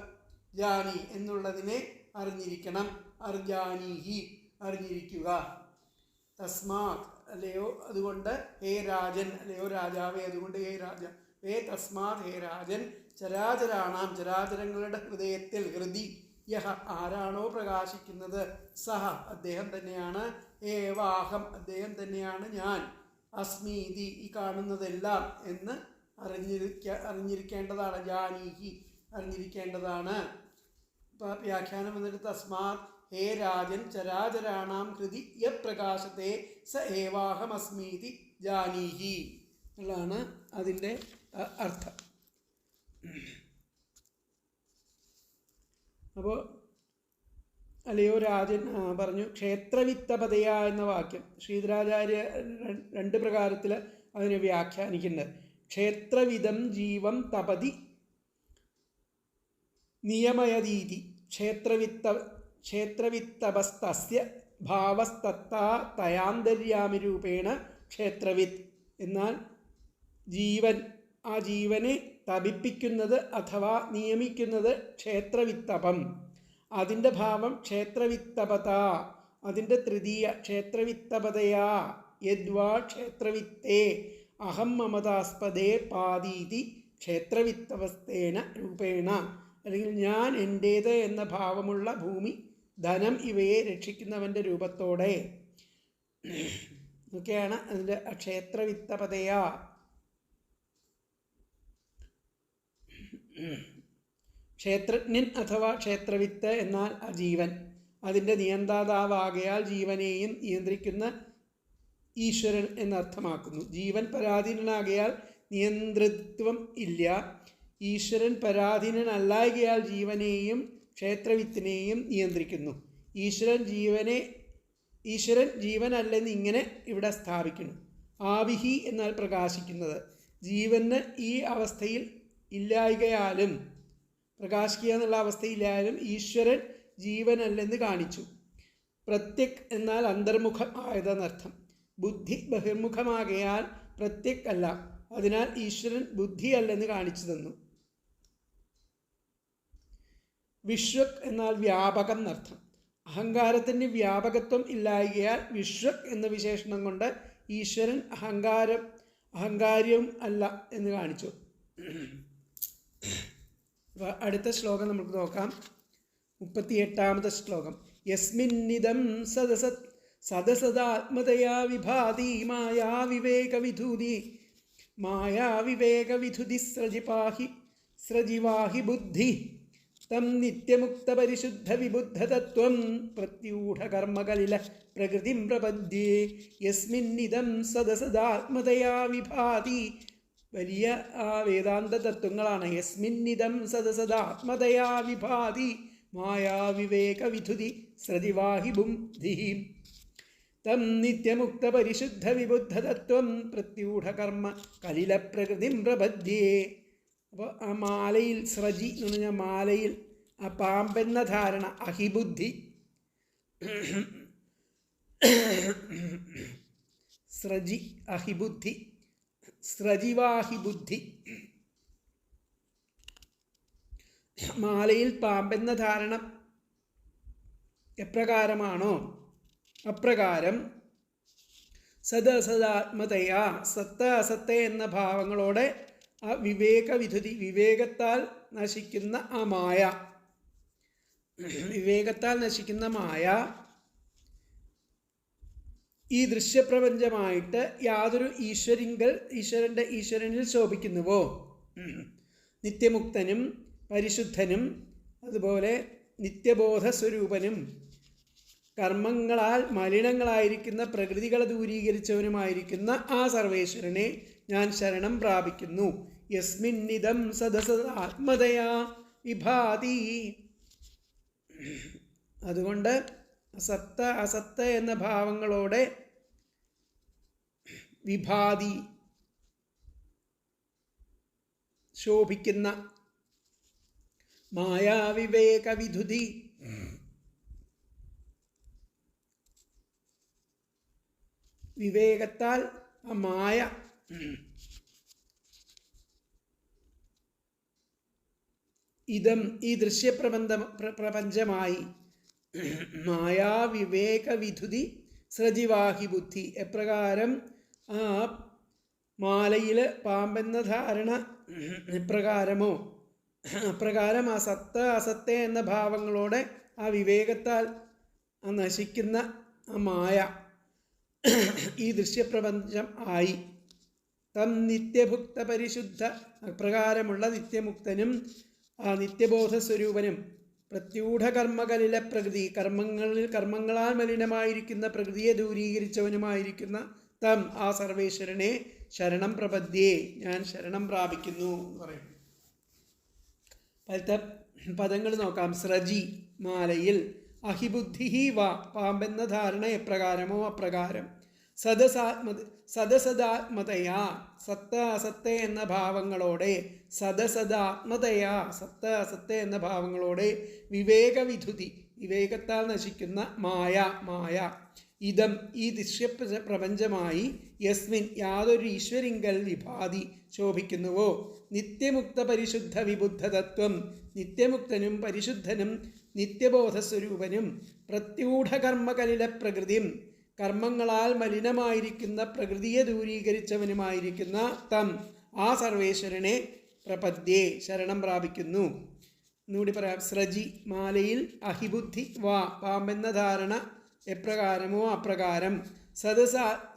ജാനി എന്നുള്ളതിനെ അറിഞ്ഞിരിക്കണം, അർജാനീഹി അറിഞ്ഞിരിക്കുക. തസ്മാത് അല്ലയോ അതുകൊണ്ട്, ഹേ രാജൻ അല്ലയോ രാജാവേ അതുകൊണ്ട് ഹേ രാജ ഹേ തസ്മാത് ഹേ രാജൻ ചരാചരാണാം ചരാചരങ്ങളുടെ ഹൃദയത്തിൽ ഹൃദി യഹ ആരാണോ പ്രകാശിക്കുന്നത് സഹ അദ്ദേഹം തന്നെയാണ്, ഏവാഹം അദ്ദേഹം തന്നെയാണ് ഞാൻ, അസ്മീതി ഈ കാണുന്നതെല്ലാം എന്ന് അറിഞ്ഞിരിക്കേണ്ടതാണ്, ജാനീഹി അറിഞ്ഞിരിക്കേണ്ടതാണ്. വ്യാഖ്യാനം വന്നിട്ട് തസ്മാത് ഹേ രാജൻ ചരാചരാണാം ഹൃദി യ പ്രകാശത്തെ സ ഏവാഹമസ്മീതി ജാനീഹി എന്നുള്ളതാണ് അതിൻ്റെ അർത്ഥം. അപ്പോൾ അല്ലയോ രാജൻ പറഞ്ഞു, ക്ഷേത്രവിത്തപതയ എന്ന വാക്യം ശ്രീധരാചാര്യ രണ്ട് പ്രകാരത്തിൽ അതിനെ വ്യാഖ്യാനിക്കുന്നത്. ക്ഷേത്രവിധം ജീവം തപതി നിയമയതീതി ക്ഷേത്രവിത്തപസ്തസ്യ ഭാവസ്തത്താ തയാന്തര്യാമിരൂപേണ ക്ഷേത്രവിത്ത്. എന്നാൽ ജീവൻ ആ ജീവനെ തപിപ്പിക്കുന്നത് അഥവാ നിയമിക്കുന്നത് ക്ഷേത്രവിത്തപം. അതിൻ്റെ ഭാവം ക്ഷേത്രവിത്തപത, അതിൻ്റെ തൃതീയ ക്ഷേത്രവിത്തപതയാ യദ്വാ ക്ഷേത്രവിത്തേ അഹം മമതാസ്പദേ പാദീതി ക്ഷേത്രവിത്തവസ്ഥേന രൂപേണ, അല്ലെങ്കിൽ ഞാൻ എൻ്റേത് എന്ന ഭാവമുള്ള ഭൂമി, ധനം ഇവയെ രക്ഷിക്കുന്നവൻ്റെ രൂപത്തോടെ ഒക്കെയാണ് അതിൻ്റെ ക്ഷേത്രവിത്തപതയാ. ക്ഷേത്രജ്ഞൻ അഥവാ ക്ഷേത്രവിത്ത് എന്നാൽ ജീവൻ, അതിൻ്റെ നിയന്ത്രാതാവാകയാൽ ജീവനെയും നിയന്ത്രിക്കുന്ന ഈശ്വരൻ എന്നർത്ഥമാക്കുന്നു. ജീവൻ പരാധീനനാകയാൽ നിയന്ത്രിത്വം ഇല്ല. ഈശ്വരൻ പരാധീനനല്ലായകയാൽ ജീവനെയും ക്ഷേത്രവിത്തിനെയും നിയന്ത്രിക്കുന്നു. ഈശ്വരൻ ജീവനല്ലെന്ന് ഇങ്ങനെ ഇവിടെ സ്ഥാപിക്കുന്നു. ആവിഹി എന്നാൽ പ്രകാശിക്കുന്നത്. ജീവന് ഈ അവസ്ഥയിൽ ഇല്ലായകയാലും പ്രകാശിക്കുക എന്നുള്ള അവസ്ഥയിലായാലും ഈശ്വരൻ ജീവനല്ലെന്ന് കാണിച്ചു. പ്രത്യക് എന്നാൽ അന്തർമുഖം ആയതെന്നർത്ഥം. ബുദ്ധി ബഹിർമുഖമാകയാൽ പ്രത്യക് അല്ല, അതിനാൽ ഈശ്വരൻ ബുദ്ധിയല്ലെന്ന് കാണിച്ചു തന്നു. വിശ്വക് എന്നാൽ വ്യാപകം എന്നർത്ഥം. അഹങ്കാരത്തിന് വ്യാപകത്വം ഇല്ലായകയാൽ വിശ്വക് എന്ന വിശേഷണം കൊണ്ട് ഈശ്വരൻ അഹങ്കാര്യം അല്ല എന്ന് കാണിച്ചു. അടുത്ത ശ്ലോകം നമുക്ക് നോക്കാം. 38ാമത്തെ ശ്ലോകം. യസ്മിന്നിദം സദസദാത്മതയാ വിഭാതി മായാവിവേകവിധുതി സ്രജിവാഹി ബുദ്ധി തം നിത്യമുക്തപരിശുദ്ധവിബുദ്ധതത്വം പ്രത്യൂഢകർമ്മകലില പ്രകൃതിം പ്രപദ്യേ. യസ്മിന്നിദം സദസദാത്മതയാ വിഭാതി. വലിയ വേദാന്ത തത്വങ്ങളാണ്. യസ്മിന്നിദം സദസദാത്മതയാ വിഭാതി മായാവിവേകവിധുതി സ്രജിവാഹി ബുദ്ധി തം നിത്യമുക്തപരിശുദ്ധവിബുദ്ധതത്വം പ്രത്യൂഢകർമ്മ കലില പ്രകൃതിം പ്രപദ്യേ. അപ്പോൾ ആ മാലയിൽ സ്രജി എന്ന് പറഞ്ഞാൽ മാലയിൽ ആ പാമ്പെന്ന ധാരണ, അഹിബുദ്ധി, സ്രജി അഹിബുദ്ധി, സ്രജിവാഹിബുദ്ധി. മാലയിൽ പാമ്പെന്ന ധാരണ എപ്രകാരമാണോ അപ്രകാരം സദസദാത്മതയാ സത്ത അസത്ത എന്ന ഭാവങ്ങളോടെ ആ വിവേകവിധുതി വിവേകത്താൽ നശിക്കുന്ന ആ മായ, വിവേകത്താൽ നശിക്കുന്ന മായ ഈ ദൃശ്യപ്രപഞ്ചമായിട്ട് യാതൊരു ഈശ്വരനിൽ ശോഭിക്കുന്നുവോ, നിത്യമുക്തനും പരിശുദ്ധനും അതുപോലെ നിത്യബോധസ്വരൂപനും കർമ്മങ്ങളാൽ മലിനങ്ങളായിരിക്കുന്ന പ്രകൃതികളെ ദൂരീകരിച്ചവനുമായിരിക്കുന്ന ആ സർവേശ്വരനെ ഞാൻ ശരണം പ്രാപിക്കുന്നു. യസ്മിന്നിദം സദസദാത്മതയാ വിഭാതി. അതുകൊണ്ട് സത്ത അസത്ത എന്ന ഭാവങ്ങളോടെ വിഭാതി ശോഭിക്കുന്ന മായാവിവേകവിധുതി വിവേകത്താൽ ആ മായ ഇതം ഈ ദൃശ്യപ്രപഞ്ചമായി മായാവിവേകവിധുതി സ്രജിവാഹി ബുദ്ധി. എപ്രകാരം ആ മാലയിൽ പാമ്പെന്ന ധാരണ എപ്രകാരമോ അപ്രകാരം ആ സത്ത അസത്ത എന്ന ഭാവങ്ങളോടെ ആ വിവേകത്താൽ ആ നശിക്കുന്ന ആ മായ ഈ ദൃശ്യപ്രപഞ്ചം ആയി. തം നിത്യഭുക്ത പരിശുദ്ധ അപ്രകാരമുള്ള നിത്യമുക്തനും ആ നിത്യബോധസ്വരൂപനും പ്രത്യൂഢകർമ്മകലിലെ പ്രകൃതി കർമ്മങ്ങളാൽ മലിനമായിരിക്കുന്ന പ്രകൃതിയെ ദൂരീകരിച്ചവനുമായിരിക്കുന്ന തം ആ സർവേശ്വരനെ ശരണം പ്രപദ്യേ ഞാൻ ശരണം പ്രാപിക്കുന്നു എന്ന് പറയുന്നു. പലത്തെ പദങ്ങൾ നോക്കാം. സ്രജി മാലയിൽ, അഹിബുദ്ധി വ പാമ്പെന്ന ധാരണ എപ്രകാരമോ അപ്രകാരം, സദസദാത്മതയാ സത്ത അസത്ത എന്ന ഭാവങ്ങളോടെ, സദസദാത്മതയാ സത്ത അസത്ത എന്ന ഭാവങ്ങളോടെ വിവേകവിധുതി വിവേകത്താൽ നശിക്കുന്ന മായ ഇതം ഈ ദൃശ്യപ്രപഞ്ചമായി യസ്മിൻ യാതൊരു ഈശ്വരിങ്കൽ വിഭാതി ശോഭിക്കുന്നുവോ, നിത്യമുക്ത പരിശുദ്ധ വിബുദ്ധതത്വം നിത്യമുക്തനും പരിശുദ്ധനും നിത്യബോധസ്വരൂപനും പ്രത്യൂഢകർമ്മകലില പ്രകൃതിയും കർമ്മങ്ങളാൽ മലിനമായിരിക്കുന്ന പ്രകൃതിയെ ദൂരീകരിച്ചവനുമായിരിക്കുന്ന തം ആ സർവേശ്വരനെ പ്രപദ്യേ ശരണം പ്രാപിക്കുന്നു. എന്നുകൂടി പറയാം. സ്രജി മാലയിൽ, അഹിബുദ്ധി വാ പാമ്പെന്ന ധാരണ എപ്രകാരമോ അപ്രകാരം,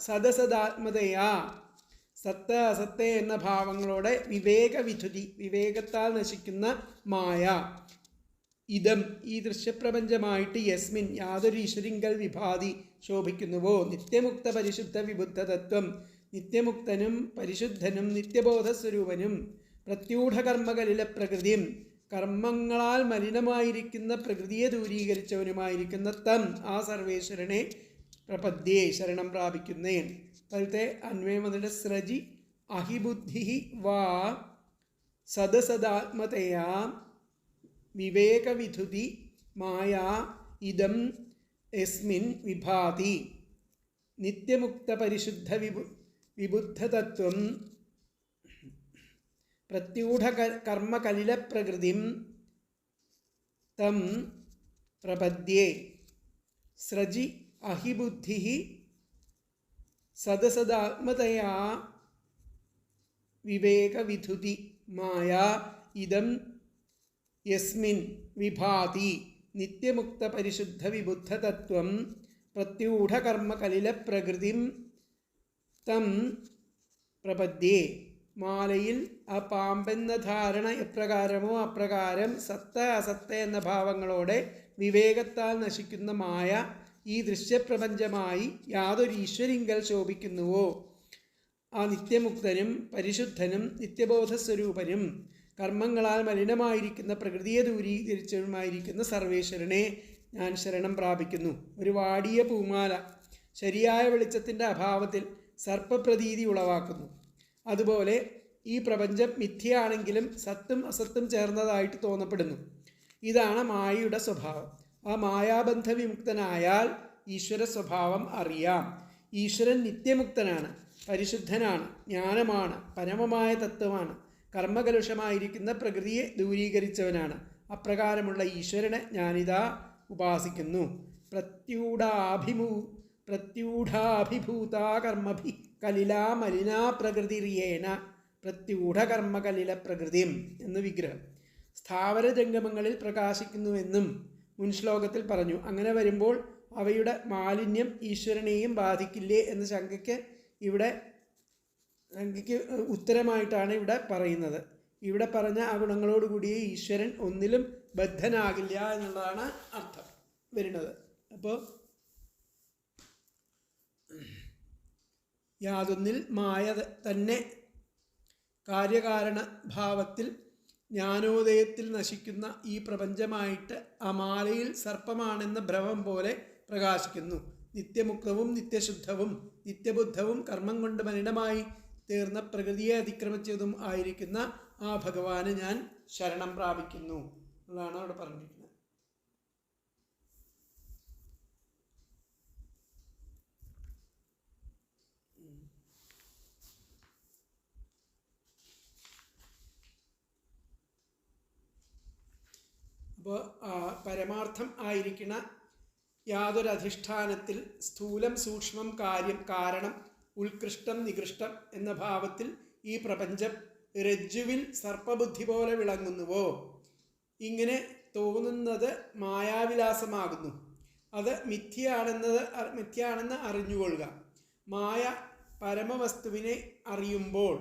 സദസദാത്മതയാ സത്ത അസത്ത എന്ന ഭാവങ്ങളോടെ വിവേകവിധുതി വിവേകത്താൽ നശിക്കുന്ന മായ ഇതം ഈ ദൃശ്യപ്രപഞ്ചമായിട്ട് യസ്മിൻ യാതൊരു ഈശ്വരിങ്കൽ വിഭാതി ശോഭിക്കുന്നുവോ, നിത്യമുക്ത പരിശുദ്ധ വിബുദ്ധതത്വം നിത്യമുക്തനും പരിശുദ്ധനും നിത്യബോധസ്വരൂപനും പ്രത്യൂഢകർമ്മകലിലെ പ്രകൃതിയും കർമ്മങ്ങളാൽ മലിനമായിരിക്കുന്ന പ്രകൃതിയെ ദൂരീകരിച്ചവനുമായിരിക്കുന്ന തം ആ സർവേശ്വരനെ പ്രപദ്യേ ശരണം പ്രാപിക്കുന്നേ. അതിലത്തെ അന്വയം വന്നിട്ട് സ്രജി അഹിബുദ്ധി വാ സദസദാത്മതയാ വിവേകവിധുതി മായാ ഇദം യസ്മിൻ വിഭാതി നിത്യമുക്ത പരിശുദ്ധ വിബുദ്ധതത്വം പ്രത്യൂഢകർമ്മകലില പ്രകൃതിം തം പ്രപദ്യേ. സ്രജി അഹിബുദ്ധി സദസദാത്മതയാ വിവേകവിധുതി മായ ഇദം യസ്മിൻ വിഭാതി നിത്യമുക്ത പരിശുദ്ധ വിബുദ്ധ തത്വം പ്രത്യൂഢകർമ്മകലിലപ്രകൃതിം തം പ്രപദ്യേ. മാലയിൽ ആ പാമ്പെന്ന ധാരണ എപ്രകാരമോ അപ്രകാരം സത്ത അസത്ത എന്ന ഭാവങ്ങളോടെ വിവേകത്താൽ നശിക്കുന്ന മായ ഈ ദൃശ്യപ്രപഞ്ചമായി യാതൊരു ഈശ്വരിങ്കൽ ശോഭിക്കുന്നുവോ ആ നിത്യമുക്തനും പരിശുദ്ധനും നിത്യബോധസ്വരൂപനും കർമ്മങ്ങളാൽ മലിനമായിരിക്കുന്ന പ്രകൃതിയെ ദൂരീകരിച്ചതുമായിരിക്കുന്ന സർവേശ്വരനെ ഞാൻ ശരണം പ്രാപിക്കുന്നു. ഒരു വാടിയ പൂമാല ശരിയായ വെളിച്ചത്തിൻ്റെ അഭാവത്തിൽ സർപ്പപ്രതീതി ഉളവാക്കുന്നു. അതുപോലെ ഈ പ്രപഞ്ചം മിഥ്യയാണെങ്കിലും സത്തും അസത്തും ചേർന്നതായിട്ട് തോന്നപ്പെടുന്നു. ഇതാണ് മായയുടെ സ്വഭാവം. ആ മായാബന്ധ വിമുക്തനായാൽ ഈശ്വര സ്വഭാവം അറിയാം. ഈശ്വരൻ നിത്യമുക്തനാണ്, പരിശുദ്ധനാണ്, ജ്ഞാനമാണ്, പരമമായ തത്വമാണ്, കർമ്മകലുഷമായിരിക്കുന്ന പ്രകൃതിയെ ദൂരീകരിച്ചവനാണ്. അപ്രകാരമുള്ള ഈശ്വരനെ ഞാനിതാ ഉപാസിക്കുന്നു. പ്രത്യൂഢാഭിഭൂതാ കർമ്മഭി കലിലാ മലിനാ പ്രകൃതിരിയേണ പ്രത്യൂഢകർമ്മകലില പ്രകൃതിം എന്ന് വിഗ്രഹം സ്ഥാവര ജംഗമങ്ങളിൽ പ്രകാശിക്കുന്നുവെന്നും മുൻ ശ്ലോകത്തിൽ പറഞ്ഞു. അങ്ങനെ വരുമ്പോൾ അവയുടെ മാലിന്യം ഈശ്വരനെയും ബാധിക്കില്ലേ എന്ന ശങ്കയ്ക്ക് ഉത്തരമായിട്ടാണ് ഇവിടെ പറയുന്നത്. ഇവിടെ പറഞ്ഞ ആ ഗുണങ്ങളോടുകൂടിയ ഈശ്വരൻ ഒന്നിലും ബദ്ധനാകില്ല എന്നുള്ളതാണ് അർത്ഥം വരുന്നത്. അപ്പോൾ യാതൊന്നിൽ മായ തന്നെ കാര്യകാരണ ഭാവത്തിൽ ജ്ഞാനോദയത്തിൽ നശിക്കുന്ന ഈ പ്രപഞ്ചമായിട്ട് ആ മാലയിൽ സർപ്പമാണെന്ന ഭ്രമം പോലെ പ്രകാശിക്കുന്നു. നിത്യമുക്തവും നിത്യശുദ്ധവും നിത്യബുദ്ധവും കർമ്മം കൊണ്ട് മലിനമായി തീർന്ന പ്രകൃതിയെ അതിക്രമിച്ചതും ആയിരിക്കുന്ന ആ ഭഗവാന് ഞാൻ ശരണം പ്രാപിക്കുന്നു എന്നാണ് അവിടെ പറഞ്ഞിരിക്കുന്നത്. അപ്പോൾ പരമാർത്ഥം ആയിരിക്കുന്ന യാതൊരധിഷ്ഠാനത്തിൽ സ്ഥൂലം സൂക്ഷ്മം കാര്യം കാരണം ഉത്കൃഷ്ടം നികൃഷ്ടം എന്ന ഭാവത്തിൽ ഈ പ്രപഞ്ചം രജ്ജുവിൽ സർപ്പബുദ്ധി പോലെ വിളങ്ങുന്നുവോ ഇങ്ങനെ തോന്നുന്നത് മായാവിലാസമാകുന്നു. അത് മിഥ്യയാണെന്ന് അറിഞ്ഞുകൊള്ളുക. മായ പരമവസ്തുവിനെ അറിയുമ്പോൾ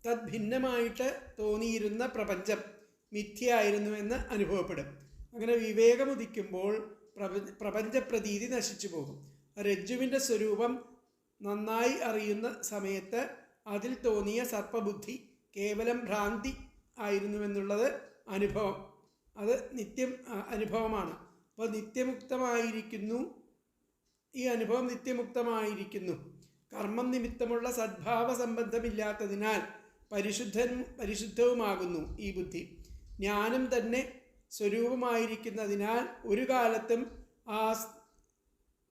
തദ്ഭിന്നമായിട്ട് തോന്നിയിരുന്ന പ്രപഞ്ചം മിഥ്യയായിരുന്നുവെന്ന് അനുഭവപ്പെടും. അങ്ങനെ വിവേകമുദിക്കുമ്പോൾ പ്രപഞ്ചപ്രതീതി നശിച്ചു പോകും. രജ്ജുവിൻ്റെ സ്വരൂപം നന്നായി അറിയുന്ന സമയത്ത് അതിൽ തോന്നിയ സർപ്പബുദ്ധി കേവലം ഭ്രാന്തി ആയിരുന്നുവെന്നുള്ളത് അനുഭവം. അത് അനുഭവമാണ്. അപ്പോൾ നിത്യമുക്തമായിരിക്കുന്നു, ഈ അനുഭവം നിത്യമുക്തമായിരിക്കുന്നു. കർമ്മം നിമിത്തമുള്ള സദ്ഭാവ സംബന്ധമില്ലാത്തതിനാൽ പരിശുദ്ധവുമാകുന്നു ഈ ബുദ്ധി. ജ്ഞാനം തന്നെ സ്വരൂപമായിരിക്കുന്നതിനാൽ ഒരു കാലത്തും ആ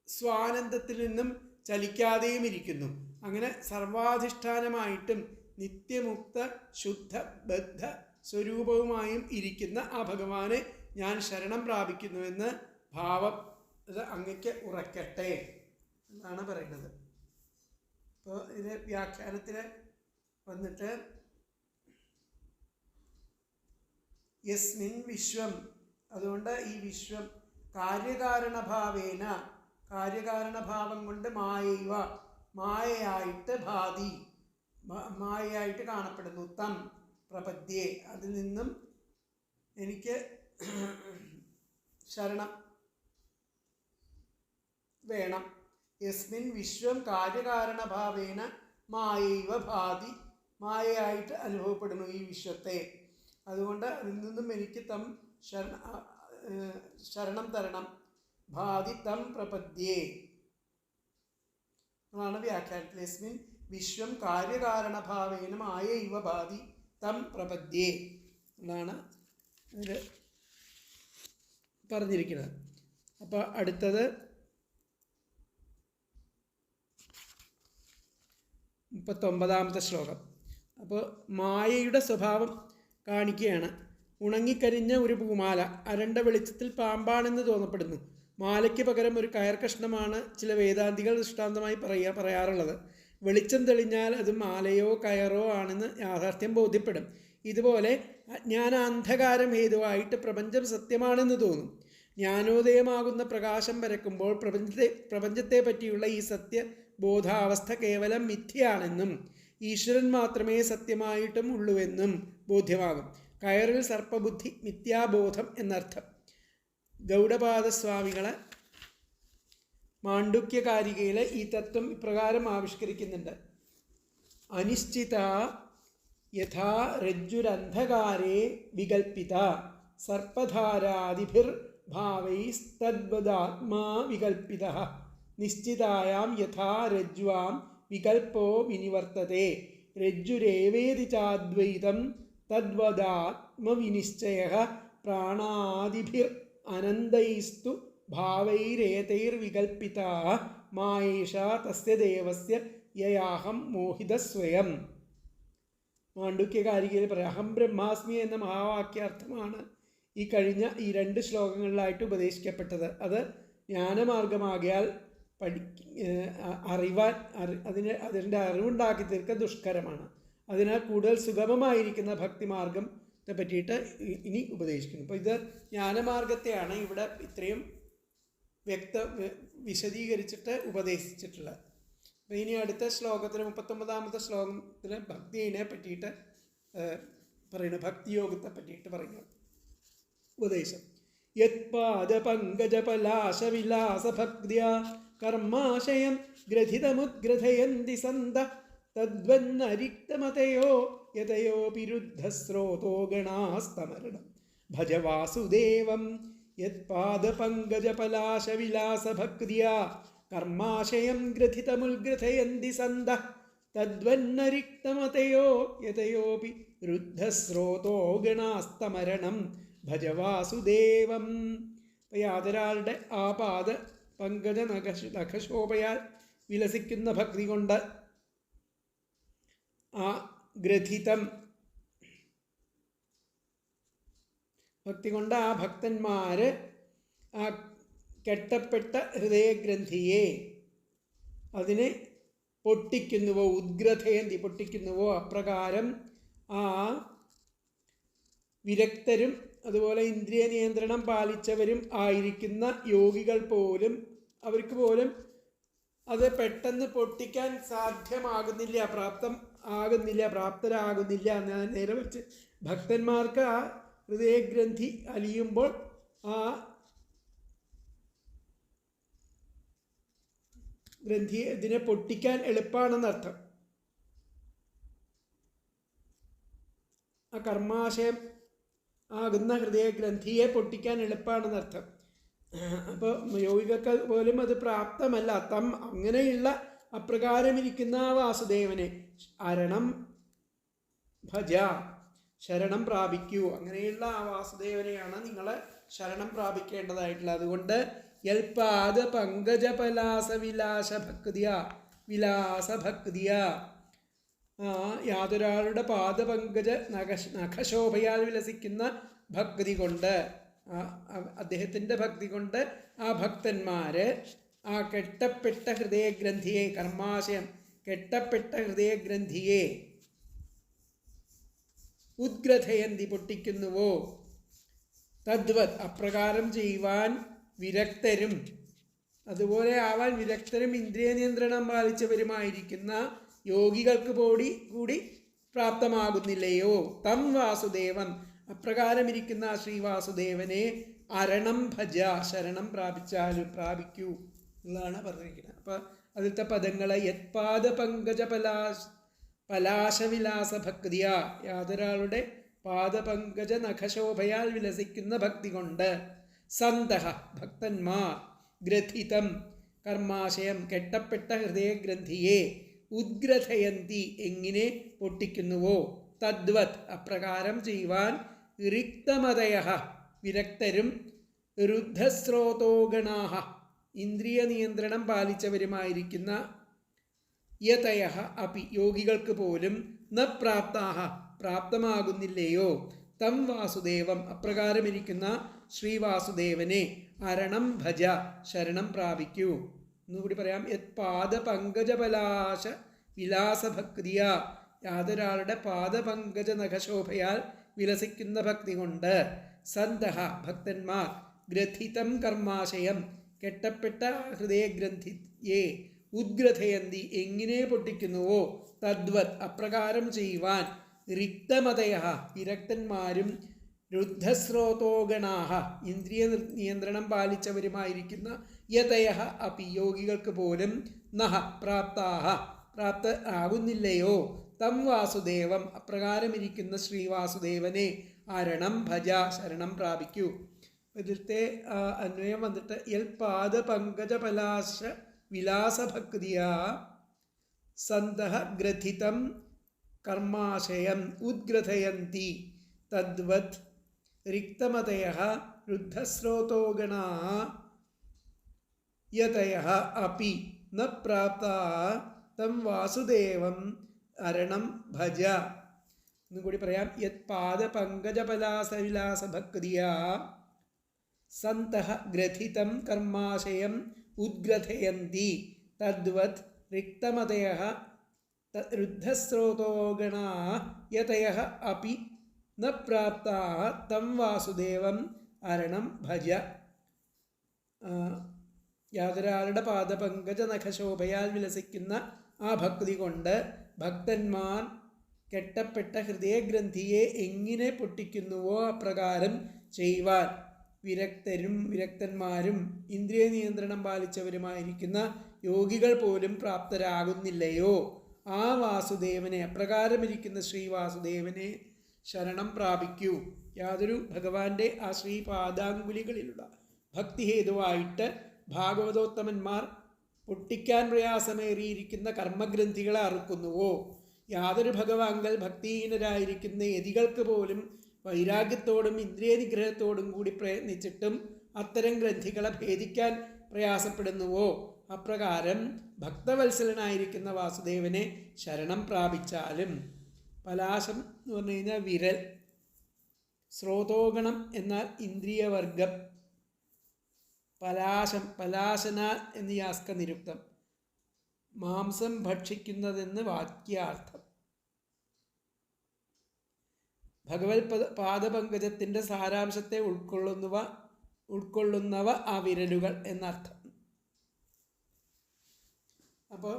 സ്വാനന്ദത്തിൽ നിന്നും ചലിക്കാതെയും ഇരിക്കുന്നു. അങ്ങനെ സർവാധിഷ്ഠാനമായിട്ടും നിത്യമുക്ത ശുദ്ധ ബദ്ധ സ്വരൂപവുമായും ഇരിക്കുന്ന ആ ഭഗവാനെ ഞാൻ ശരണം പ്രാപിക്കുന്നുവെന്ന് ഭാവം ഇത് അങ്ങയ്ക്ക് ഉറക്കട്ടെ എന്നാണ് പറയുന്നത്. അപ്പോൾ ഇത് വ്യാഖ്യാനത്തിൽ വന്നിട്ട് യസ്മിൻ വിശ്വം, അതുകൊണ്ട് ഈ വിശ്വം കാര്യകാരണഭാവേന, കാര്യകാരണഭാവം കൊണ്ട് മായയായിട്ട് ഭാതി, മായയായിട്ട് കാണപ്പെടുന്നു. തം പ്രപദ്യേ, അതിൽ നിന്നും എനിക്ക് ശരണം വേണം. യസ്മിൻ വിശ്വം കാര്യകാരണഭാവേന മായൈവ ഭാതി, മായയായിട്ട് അനുഭവപ്പെടുന്നു ഈ വിശ്വത്തെ. അതുകൊണ്ട് അതിൽ നിന്നും എനിക്ക് ശരണം തരണം. ഭാതി തം പ്രപദ്യേ എന്നാണ് വ്യാഖ്യാനത്തിൽ. യസ്മിൻ വിശ്വം കാര്യകാരണഭാവേന മായൈവ ഭാതി തം പ്രപദ്യേ എന്നാണ് ഇത് പറഞ്ഞിരിക്കുന്നത്. അപ്പോൾ അടുത്തത് 39ാമത്തെ ശ്ലോകം. അപ്പോൾ മായയുടെ സ്വഭാവം കാണിക്കുകയാണ്. ഉണങ്ങിക്കരിഞ്ഞ ഒരു പൂമാല അരണ്ട വെളിച്ചത്തിൽ പാമ്പാണെന്ന് തോന്നപ്പെടുന്നു. മാലയ്ക്ക് പകരം ഒരു കയർ കഷ്ണമാണ് ചില വേദാന്തികൾ ദൃഷ്ടാന്തമായി പറയാറുള്ളത്. വെളിച്ചം തെളിഞ്ഞാൽ അത് മാലയോ കയറോ ആണെന്ന് യാഥാർത്ഥ്യം ബോധ്യപ്പെടും. ഇതുപോലെ അജ്ഞാനാന്ധകാരം ഹേതുവായിട്ട് പ്രപഞ്ചം സത്യമാണെന്ന് തോന്നും. ജ്ഞാനോദയമാകുന്ന പ്രകാശം പരക്കുമ്പോൾ പ്രപഞ്ചത്തെ പറ്റിയുള്ള ഈ സത്യബോധാവസ്ഥ കേവലം മിഥ്യയാണെന്നും ഈശ്വരൻ മാത്രമേ സത്യമായിട്ടും ഉള്ളുവെന്നും ബോധ്യമാകും. കയറിൽ സർപ്പബുദ്ധി, മിഥ്യാബോധം എന്നർത്ഥം. ഗൗഡപാദസ്വാമികളെ മാണ്ഡുക്യകാരികയിൽ ഈ തത്വം ഇപ്രകാരം ആവിഷ്കരിക്കുന്നുണ്ട്. അനിശ്ചിത യഥാ രജ്ജുരന്ധകാരേ വികൽപ്പിത സർപ്പധാരാദിഭിർ ഭാവൈസ്തദ്വദാത്മാ വികൽപ്പിത നിശ്ചിതായാം യഥാ രജ്ജ്വാം വികൽപ്പോ വിനിവർത്തതേ രജ്ജുരേവേതി ചാദ്വൈതം തദ്വദാത്മവിനിശ്ചയഃ പ്രാണാദിഭിർ അനന്തൈസ്തു ഭാവൈരേതൈർവികൽപ്പിതാ മായേഷ തസ്യ ദേവസ്യ യയാഹം മോഹിതസ്വയം. മാണ്ഡുക്യകാരികയിൽ പറയാം. അഹം ബ്രഹ്മാസ്മി എന്ന മഹാവാക്യാർത്ഥമാണ് ഈ കഴിഞ്ഞ ഈ 2 ശ്ലോകങ്ങളിലായിട്ട് ഉപദേശിക്കപ്പെട്ടത്. അത് ജ്ഞാനമാർഗമാകിയാൽ അതിൻ്റെ അറിവുണ്ടാക്കി തീർക്കാൻ ദുഷ്കരമാണ്. അതിനാൽ കൂടുതൽ സുഗമമായിരിക്കുന്ന ഭക്തിമാർഗത്തെ പറ്റിയിട്ട് ഇനി ഉപദേശിക്കുന്നു. അപ്പോൾ ഇത് ജ്ഞാനമാർഗത്തെയാണ് ഇവിടെ ഇത്രയും വിശദീകരിച്ചിട്ട് ഉപദേശിച്ചിട്ടുള്ളത്. അപ്പോൾ ഇനി അടുത്ത ശ്ലോകത്തിൽ 39ാമത്തെ ശ്ലോകത്തിൽ ഭക്തിയെ പറ്റിയിട്ട് പറയുന്നു. ഭക്തിയോഗത്തെ പറ്റിയിട്ട് പറയുന്നു ഉപദേശം. യത്പാദപങ്കജപലാശവിലാസഭക്തിയാ കർമാശയം ഗ്രഥിതമുദ്ഗ്രഥയന്തി സന്ത തദ്വന്നരിക്തമതയോ യതയോപി രുദ്ധസ്രോതോ ഗണാസ്തമരണം ഭജ വാസുദേവം. യത്പാദപങ്കജപലാശവിലാസഭക്തിയാ കർമാശയം ഗ്രഥിതമുൽഗ്രഥയന്തി സന്ത തദ്വന്നരിക്തമതയോ യതയോപി രുദ്ധസ്രോതോ ഗണാസ്തമരണം ഭജ വാസുദേവം. യാതൊരാളുടെ ആ പാദ പങ്കജ നഖശോഭയാൽ വിലസിക്കുന്ന ഭക്തി കൊണ്ട് ആ ഗ്രഥിതം ഭക്തി കൊണ്ട് ആ ഭക്തന്മാര് ആ കെട്ടപ്പെട്ട ഹൃദയഗ്രന്ഥിയെ അതിനെ പൊട്ടിക്കുന്നുവോ, ഉദ്ഗ്രഥയന്തി പൊട്ടിക്കുന്നുവോ, അപ്രകാരം ആ വിരക്തരും അതുപോലെ ഇന്ദ്രിയ നിയന്ത്രണം പാലിച്ചവരും ആയിരിക്കുന്ന യോഗികൾ പോലും അവർക്ക് പോലും അത് പെട്ടെന്ന് പൊട്ടിക്കാൻ സാധ്യമാകുന്നില്ല, പ്രാപ്തരാകുന്നില്ല. നേരെ വെച്ച് ഭക്തന്മാർക്ക് ആ ഹൃദയഗ്രന്ഥി അലിയുമ്പോൾ ആ ഗ്രന്ഥിയെ ഇതിനെ പൊട്ടിക്കാൻ എളുപ്പമാണെന്നർത്ഥം. ആ കർമാശയം ആകുന്ന ഹൃദയഗ്രന്ഥിയെ പൊട്ടിക്കാൻ എളുപ്പമാണെന്നർത്ഥം. അപ്പോൾ യോഗികൾക്ക് പോലും അത് പ്രാപ്തമല്ല. അങ്ങനെയുള്ള അപ്രകാരമിരിക്കുന്ന ആ വാസുദേവനെ അരണം ഭജ, ശരണം പ്രാപിക്കൂ. അങ്ങനെയുള്ള ആ വാസുദേവനെയാണ് നിങ്ങൾ ശരണം പ്രാപിക്കേണ്ടതായിട്ടുള്ളത്. അതുകൊണ്ട് യൽപാദ പങ്കജപലാസവിലാസഭക്തിയ യാതൊരാളുടെ പാദപങ്കജ നഖശോഭയാൽ വിലസിക്കുന്ന ഭക്തി കൊണ്ട്, അദ്ദേഹത്തിൻ്റെ ഭക്തി കൊണ്ട് ആ ഭക്തന്മാര് ആ കെട്ടപ്പെട്ട ഹൃദയഗ്രന്ഥിയെ, കർമാശയം കെട്ടപ്പെട്ട ഹൃദയഗ്രന്ഥിയെ ഉദ്ഗ്രഥയന്തി പൊട്ടിക്കുന്നുവോ, തദ്വത് അപ്രകാരം ചെയ്യുവാൻ വിരക്തരും അതുപോലെ ആവാൻ വിരക്തരും ഇന്ദ്രിയ നിയന്ത്രണം പാലിച്ചവരുമായിരിക്കുന്ന യോഗികൾക്ക് കൂടി പ്രാപ്തമാകുന്നില്ലയോ. തം വാസുദേവൻ അപ്രകാരമിരിക്കുന്ന ശ്രീവാസുദേവനെ അരണം ഭജ, ശരണം പ്രാപിക്കൂ എന്നാണ് പറഞ്ഞിരിക്കുന്നത്. അപ്പം അതിലത്തെ പദങ്ങൾ യത്പാദ പങ്കജ പലാശവിലാസ ഭക്തിയ, യാതൊരാളുടെ പാദപങ്കജ നഖശോഭയാൽ വിലസിക്കുന്ന ഭക്തി കൊണ്ട്, സന്തഹ ഭക്തന്മാർ, ഗ്രഥിതം കർമാശയം കെട്ടപ്പെട്ട ഹൃദയഗ്രന്ഥിയെ, ഉദ്ഗ്രഥയന്തി എങ്ങനെ പൊട്ടിക്കുന്നുവോ, തദ്വത് അപ്രകാരം ചെയ്യുവാൻ റിക്തമതയ വിരക്തരും, രുദ്ധസ്രോതോഗണാഹ ഇന്ദ്രിയ നിയന്ത്രണം പാലിച്ചവരുമായിരിക്കുന്ന യതയ അപി യോഗികൾക്ക് പോലും ന പ്രാപ്താഹ പ്രാപ്തമാകുന്നില്ലയോ, തം വാസുദേവം അപ്രകാരമിരിക്കുന്ന ശ്രീവാസുദേവനെ അരണം ഭജ ശരണം പ്രാപിക്കൂ. എന്നുകൂടി പറയാം. യത് പാദപങ്കജപലാശ വിലാസഭക്തിയ യാതൊരാളുടെ പാദപങ്കജ നഖശോഭയാൽ വിലസിക്കുന്ന ഭക്തി കൊണ്ട് സന്തഹ ഭക്തന്മാർ ഗ്രഥിതം കർമാശയം കെട്ടപ്പെട്ട ഹൃദയഗ്രന്ഥിയെ ഉദ്ഗ്രഥയന്തി എങ്ങനെ പൊട്ടിക്കുന്നുവോ തദ്വത് അപ്രകാരം ചെയ്യുവാൻ റിക്തമതയ വിരക്തന്മാരും രുദ്ധസ്രോതോഗണാഹ ഇന്ദ്രിയ നിയന്ത്രണം പാലിച്ചവരുമായിരിക്കുന്ന യതയ അപി യോഗികൾക്ക് പോലും നഹ പ്രാപ്ത ആകുന്നില്ലയോ തം വാസുദേവം അപ്രകാരമിരിക്കുന്ന ശ്രീവാസുദേവനെ അരണം ഭജ ശരണം പ്രാപിക്കൂ. ഇതിലത്തെ അന്വയം വന്നിട്ട് യൽ പാദപങ്കജപലാശ വിലാസഭക്തിയ സന്തഃ ഗ്രഥിതം കർമാശയം ഉദ്ഗ്രഥയന്തി തദ്വത് റിക്തമതയഃ രുദ്ധസ്രോതോഗണാഃ യതയഃ അപി ന പ്രാപ്താഃ തം വാസുദേവം അരണം ഭജ. എന്നുകൂടി പറയാം. യത് പാദപങ്കജപലാസവിലാസഭക്തിയാ സന്തഃ ഗ്രഥിതം കർമാശയം ഉദ്ഗ്രഥയന്തി തദ്വത് റിക്തമതയഃ രുദ്ധസ്രോതോഗണാഃ യതയഃ അപി ന പ്രാപ്താഃ തം വാസുദേവം അരണം ഭജ. യാതൊരാളുടെ പാദപങ്കജ നഖശോഭയാൽ വിലസിക്കുന്ന ആ ഭക്തി കൊണ്ട് ഭക്തന്മാർ കെട്ടപ്പെട്ട ഹൃദയഗ്രന്ഥിയെ എങ്ങനെ പൊട്ടിക്കുന്നുവോ അപ്രകാരം ചെയ്യുവാൻ വിരക്തന്മാരും ഇന്ദ്രിയ നിയന്ത്രണം പാലിച്ചവരുമായിരിക്കുന്ന യോഗികൾ പോലും പ്രാപ്തരാകുന്നില്ലയോ. ആ വാസുദേവനെ അപ്രകാരമിരിക്കുന്ന ശ്രീവാസുദേവനെ ശരണം പ്രാപിക്കൂ. യാതൊരു ഭഗവാന്റെ ആ ശ്രീപാദാങ്കുലികളിലുള്ള ഭക്തിഹേതുവായിട്ട് ഭാഗവതോത്തമന്മാർ പൊട്ടിക്കാൻ പ്രയാസമേറിയിരിക്കുന്ന കർമ്മഗ്രന്ഥികളെ അറുക്കുന്നുവോ, യാതൊരു ഭഗവാങ്കൽ ഭക്തിഹീനരായിരിക്കുന്ന യതികൾക്ക് പോലും വൈരാഗ്യത്തോടും ഇന്ദ്രിയ നിഗ്രഹത്തോടും കൂടി പ്രയത്നിച്ചിട്ടും അത്തരം ഗ്രന്ഥികളെ ഭേദിക്കാൻ പ്രയാസപ്പെടുന്നുവോ അപ്രകാരം ഭക്തവത്സലനായിരിക്കുന്ന വാസുദേവനെ ശരണം പ്രാപിച്ചാലും. പലാശം എന്ന് പറഞ്ഞു കഴിഞ്ഞാൽ വിരൽ, സ്രോതോഗണം എന്നാൽ ഇന്ദ്രിയവർഗം, പലാശന എന്ന് യാസ്ക നിരുക്തം, മാംസം ഭക്ഷിക്കുന്നതെന്ന് വാക്യാർത്ഥം. ഭഗവത് പാദപങ്കജത്തിൻ്റെ സാരാംശത്തെ ഉൾക്കൊള്ളുന്നവ ആ വിരലുകൾ എന്നർത്ഥം. അപ്പോൾ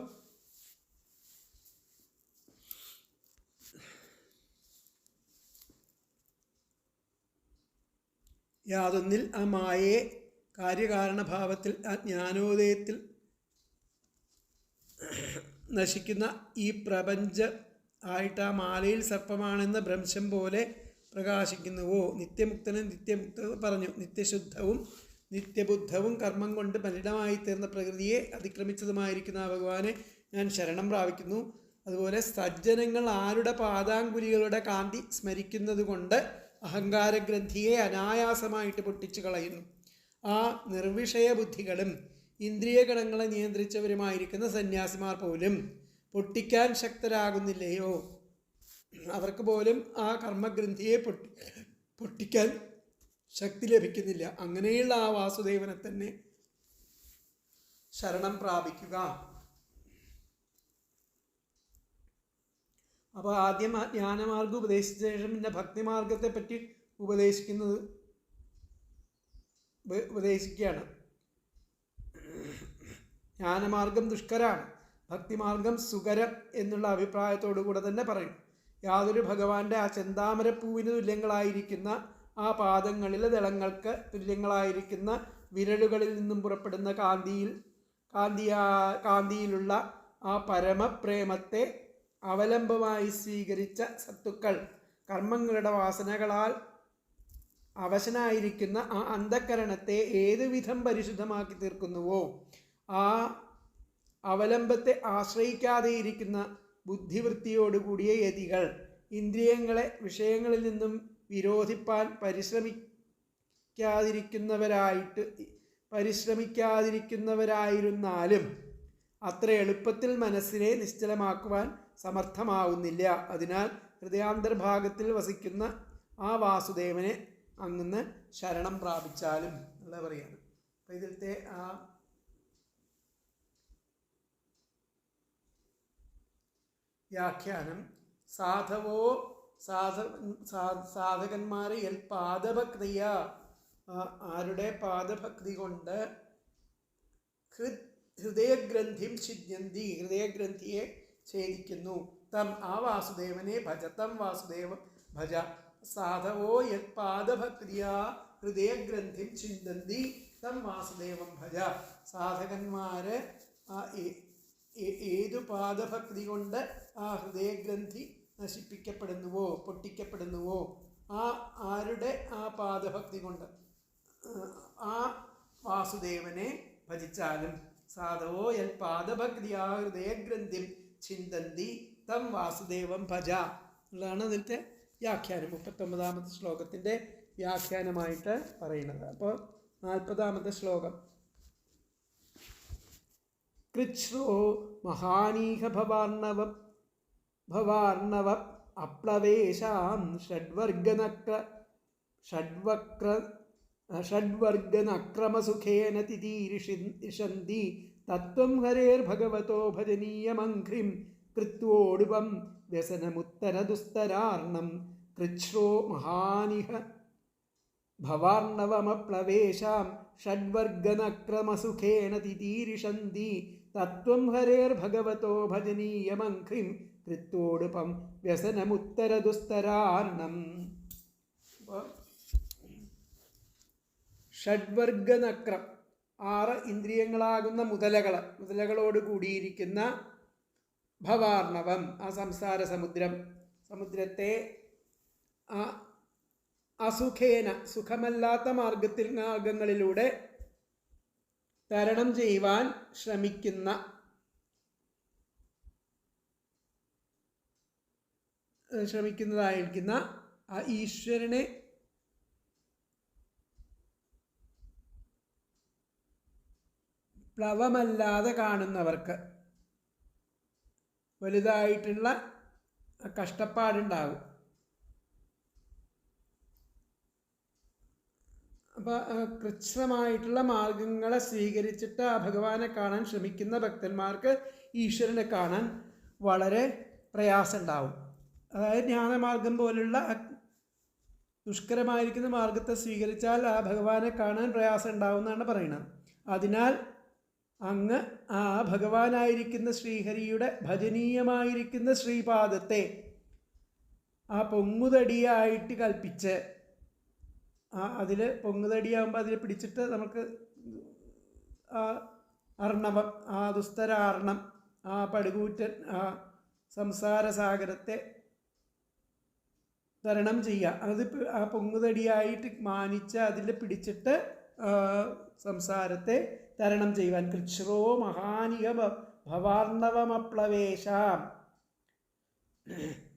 യാതൊന്നിൽ ആ മായയെ കാര്യകാരണഭാവത്തിൽ ആ ജ്ഞാനോദയത്തിൽ നശിക്കുന്ന ഈ പ്രപഞ്ച ആയിട്ട് ആ മാലയിൽ സർപ്പമാണെന്ന ഭ്രംശം പോലെ പ്രകാശിക്കുന്നുവോ. നിത്യമുക്ത പറഞ്ഞു. നിത്യശുദ്ധവും നിത്യബുദ്ധവും കർമ്മം കൊണ്ട് മലിനമായി തീർന്ന പ്രകൃതിയെ അതിക്രമിച്ചതുമായിരിക്കുന്ന ആ ഭഗവാനെ ഞാൻ ശരണം പ്രാപിക്കുന്നു. അതുപോലെ സജ്ജനങ്ങൾ ആരുടെ പാദാങ്കുലികളുടെ കാന്തി സ്മരിക്കുന്നത് കൊണ്ട് അഹങ്കാരഗ്രന്ഥിയെ അനായാസമായിട്ട് പൊട്ടിച്ചു കളയുന്നു. ആ നിർവിഷയ ബുദ്ധികളും ഇന്ദ്രിയഗണങ്ങളെ നിയന്ത്രിച്ചവരുമായിരിക്കുന്ന സന്യാസിമാർ പോലും പൊട്ടിക്കാൻ ശക്തരാകുന്നില്ലയോ. അവർക്ക് പോലും ആ കർമ്മഗ്രന്ഥിയെ പൊട്ടിക്കാൻ ശക്തി ലഭിക്കുന്നില്ല. അങ്ങനെയുള്ള ആ വാസുദേവനെ തന്നെ ശരണം പ്രാപിക്കുക. അപ്പോൾ ആദ്യം ആ ജ്ഞാനമാർഗം ഉപദേശിച്ച ശേഷം പിന്നെ ഭക്തിമാർഗത്തെ പറ്റി ഉപദേശിക്കുകയാണ്. ജ്ഞാനമാർഗം ദുഷ്കരാണ്, ഭക്തിമാർഗം സുകരം എന്നുള്ള അഭിപ്രായത്തോടു കൂടെ തന്നെ പറയും. യാതൊരു ഭഗവാന്റെ ആ ചെന്താമരപ്പൂവിന് തുല്യങ്ങളായിരിക്കുന്ന ആ പാദങ്ങളിലെ ദളങ്ങൾക്ക് തുല്യങ്ങളായിരിക്കുന്ന വിരലുകളിൽ നിന്നും പുറപ്പെടുന്ന കാന്തിയിലുള്ള ആ പരമപ്രേമത്തെ അവലംബമായി സ്വീകരിച്ച സത്തുക്കൾ കർമ്മങ്ങളുടെ വാസനകളാൽ അവശനായിരിക്കുന്ന ആ അന്ധക്കരണത്തെ ഏതുവിധം പരിശുദ്ധമാക്കി തീർക്കുന്നുവോ, ആ അവലംബത്തെ ആശ്രയിക്കാതെയിരിക്കുന്ന ബുദ്ധിവൃത്തിയോടുകൂടിയ യതികൾ ഇന്ദ്രിയങ്ങളെ വിഷയങ്ങളിൽ നിന്നും വിരോധിപ്പാൻ പരിശ്രമിക്കാതിരിക്കുന്നവരായിരുന്നാലും അത്ര എളുപ്പത്തിൽ മനസ്സിനെ നിശ്ചലമാക്കുവാൻ സമർത്ഥമാവുന്നില്ല. അതിനാൽ ഹൃദയാന്തർഭാഗത്തിൽ വസിക്കുന്ന ആ വാസുദേവനെ അങ്ങ് ശരണം പ്രാപിച്ചാലും എന്നുള്ള പറയാണ്. അപ്പം ഇതിലത്തെ ആ വ്യാഖ്യാനം സാധകന്മാരെ പാദഭക്തിയ ആരുടെ പാദഭക്തി കൊണ്ട് ഹൃദയഗ്രന്ഥിം ഛിദ്യന്തി ഹൃദയഗ്രന്ഥിയെ ഛേദിക്കുന്നു. തം ആ വാസുദേവനെ ഭജ തം വാസുദേവം ഭജ സാധവോ യത് പാദഭക്തിയാ ഹൃദയഗ്രന്ഥിം ഛിന്ദന്തി തം വാസുദേവം ഭജ. സാധകന്മാര് ഏതു പാദഭക്തി കൊണ്ട് ആ ഹൃദയഗ്രന്ഥി നശിപ്പിക്കപ്പെടുന്നുവോ പൊട്ടിക്കപ്പെടുന്നുവോ ആരുടെ ആ പാദഭക്തി കൊണ്ട് ആ വാസുദേവനെ ഭജിച്ചാലും സാധവോ യൽ പാദഭക്തിയാ ഹൃദയഗ്രന്ഥിം ചിന്തന്തി തം വാസുദേവം ഭജ എന്നുള്ളതാണ് അതിൻ്റെ വ്യാഖ്യാനം. 39ാമത്തെ ശ്ലോകത്തിൻ്റെ വ്യാഖ്യാനമായിട്ട് പറയുന്നത്. അപ്പോൾ 40ാമത്തെ ശ്ലോകം. കൃച്ഛ്രോ മഹാനീഹ ഭവാർണവ അപ്ലവേശാം ഷഡ്വർഗനക്രമസുഖേന തിതീരിഷന്തി തത്വം ഹരേർഭഗവതോ ഭജനീയമഘ്രിം കൃത്വോടുപം വ്യസനമുത്തരദുസ്തരാർണം. കൃച്ഛ്രോ മഹാനിഹ ഭവാർണവമപ്ലവേശാം ഷഡ്വർഗനക്രമസുഖേന തിതീരിഷന്തി തത്വം ഹരേർഭഗവതോ ഭജനീയമഘ്രിം കൃത്വോടുപം വ്യസനമുത്തരദുസ്തരാർണം. ഷഡ്വർഗനക്രം 6 ഇന്ദ്രിയങ്ങളാകുന്ന മുതലകളോട് കൂടിയിരിക്കുന്ന ഭവാർണവം ആ സംസാര സമുദ്രത്തെ അസുഖേന സുഖമല്ലാത്ത മാർഗങ്ങളിലൂടെ തരണം ചെയ്യുവാൻ ശ്രമിക്കുന്നതായിരിക്കുന്ന ആ ഈശ്വരനെ പ്ലവമല്ലാതെ കാണുന്നവർക്ക് വലുതായിട്ടുള്ള കഷ്ടപ്പാടുണ്ടാകും. അപ്പോൾ കൃച്ഛ്രമായിട്ടുള്ള മാർഗങ്ങളെ സ്വീകരിച്ചിട്ട് ആ ഭഗവാനെ കാണാൻ ശ്രമിക്കുന്ന ഭക്തന്മാർക്ക് ഈശ്വരനെ കാണാൻ വളരെ പ്രയാസമുണ്ടാവും. അതായത് ജ്ഞാനമാർഗം പോലുള്ള ദുഷ്കരമായിരിക്കുന്ന മാർഗത്തെ സ്വീകരിച്ചാൽ ആ ഭഗവാനെ കാണാൻ പ്രയാസം ഉണ്ടാവുമെന്നാണ് പറയുന്നത്. അതിനാൽ അങ്ങ് ആ ഭഗവാനായിരിക്കുന്ന ശ്രീഹരിയുടെ ഭജനീയമായിരിക്കുന്ന ശ്രീപാദത്തെ ആ പൊങ്ങുതടിയായിട്ട് കൽപ്പിച്ച് അതിൽ പൊങ്ങുതടിയാകുമ്പോൾ അതിൽ പിടിച്ചിട്ട് നമുക്ക് ആ അർണവം ആ ദുസ്തരാർണം ആ പടുകൂറ്റൻ ആ സംസാരസാഗരത്തെ തരണം ചെയ്യുക. അത് ആ പൊങ്ങുതടിയായിട്ട് മാനിച്ച് അതിൽ പിടിച്ചിട്ട് സംസാരത്തെ തരണം ചെയ്യുവാൻ. കൃച്ഛ്രോ മഹാനിഹ ഭവാർണവമപ്ലവേശാം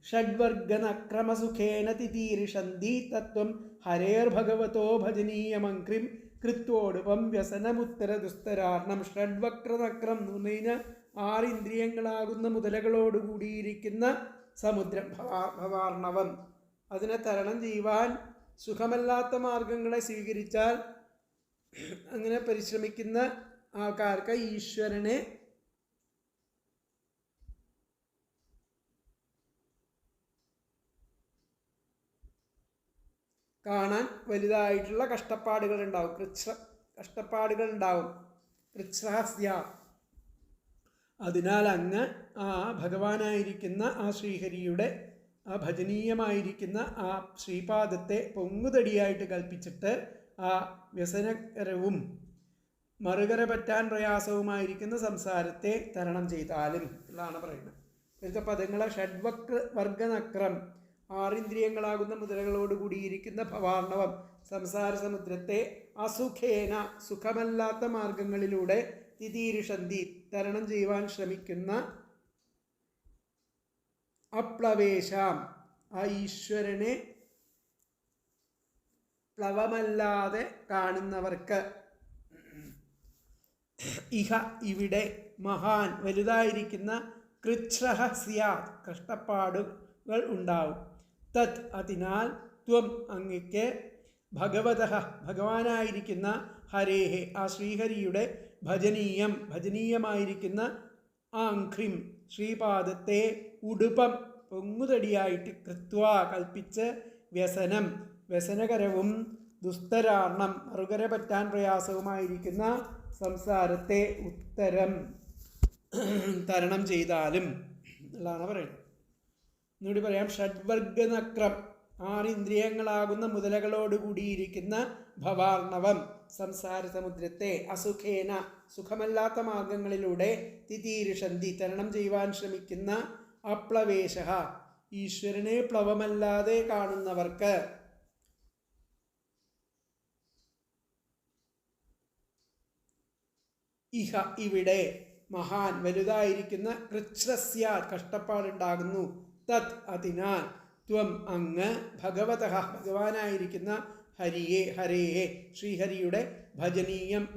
ഷഡ്വർഗനക്രമസുഖേന തിതീരിഷന്തി തത്വം ഹരേർഭഗവതോ ഭജനീയമഘ്രിം കൃത്വോടുപം വ്യസനമുത്തരദുസ്തരാർണം. ഷഡ്വക്രനക്രം എന്ന് പറഞ്ഞു കഴിഞ്ഞാൽ 6 ഇന്ദ്രിയങ്ങളാകുന്ന മുതലകളോടുകൂടിയിരിക്കുന്ന സമുദ്രം ഭവാർണവം. അതിനെ തരണം ചെയ്യുവാൻ സുഖമല്ലാത്ത മാർഗങ്ങളെ സ്വീകരിച്ചാൽ അങ്ങനെ പരിശ്രമിക്കുന്ന ആൾക്കാർക്ക് ഈശ്വരനെ കാണാൻ വലുതായിട്ടുള്ള കഷ്ടപ്പാടുകളുണ്ടാവും. കഷ്ടപ്പാടുകളുണ്ടാവും. കൃച്ഛ്രഹസ്യ. അതിനാൽ അങ്ങ് ആ ഭഗവാനായിരിക്കുന്ന ആ ശ്രീഹരിയുടെ ആ ഭജനീയമായിരിക്കുന്ന ആ ശ്രീപാദത്തെ പൊങ്ങുതടിയായിട്ട് കൽപ്പിച്ചിട്ട് ആ വ്യസനകരവും മറുകര പറ്റാൻ പ്രയാസവുമായിരിക്കുന്ന സംസാരത്തെ തരണം ചെയ്താലും എന്നാണ് പറയുന്നത്. ഇവിടുത്തെ പദങ്ങളെ ഷഡ്വർഗനക്രം 6 ഇന്ദ്രിയങ്ങളാകുന്ന മുതലകളോട് കൂടിയിരിക്കുന്ന ഭവാർണവം സംസാര സമുദ്രത്തെ അസുഖേന സുഖമല്ലാത്ത മാർഗങ്ങളിലൂടെ തിതീരിഷന്തി തരണം ചെയ്യുവാൻ ശ്രമിക്കുന്ന അപ്ലവേശാം ആ ഈശ്വരനെ പ്ലവമല്ലാതെ കാണുന്നവർക്ക് ഇഹ ഇവിടെ മഹാൻ വലുതായിരിക്കുന്ന കൃച്ഛ്രഹ സ്യാത് കഷ്ടപ്പാടുകൾ ഉണ്ടാവും. തത് അതിനാൽ ത്വം അങ്ങയ്ക്ക് ഭഗവതഃ ഭഗവാനായിരിക്കുന്ന ഹരേഹേ ആ ശ്രീഹരിയുടെ ഭജനീയമായിരിക്കുന്ന ആംഘ്രിം ശ്രീപാദത്തെ ഉടുപം പൊങ്ങുതടിയായിട്ട് കൃത്വാ കൽപ്പിച്ച് വ്യസനം വ്യസനകരവും ദുസ്തരാർണം മറുകര പറ്റാൻ പ്രയാസവുമായിരിക്കുന്ന സംസാരത്തെ ഉത്തരം തരണം ചെയ്താലും എന്നുള്ളതാണ് പറയുന്നത്. എന്നുകൂടി പറയാം. ഷഡ്വർഗനക്രം 6 ഇന്ദ്രിയങ്ങളാകുന്ന മുതലകളോട് കൂടിയിരിക്കുന്ന ഭവാർണവം സംസാര സമുദ്രത്തെ അസുഖേന സുഖമല്ലാത്ത മാർഗങ്ങളിലൂടെ തിതീരിഷന്തി തരണം ചെയ്യുവാൻ ശ്രമിക്കുന്ന അപ്ലവേശ ഈശ്വരനെ പ്ലവമല്ലാതെ കാണുന്നവർക്ക് ഇഹ ഇവിടെ മഹാൻ വലുതായിരിക്കുന്ന കൃച്ഛ്രസ്യ കഷ്ടപ്പാടുണ്ടാകുന്നു. തത് അതിനാൽ ത്വം അങ്ങ് ഭഗവതഃ ഭഗവാനായിരിക്കുന്ന ഹരേയെ ശ്രീഹരിയുടെ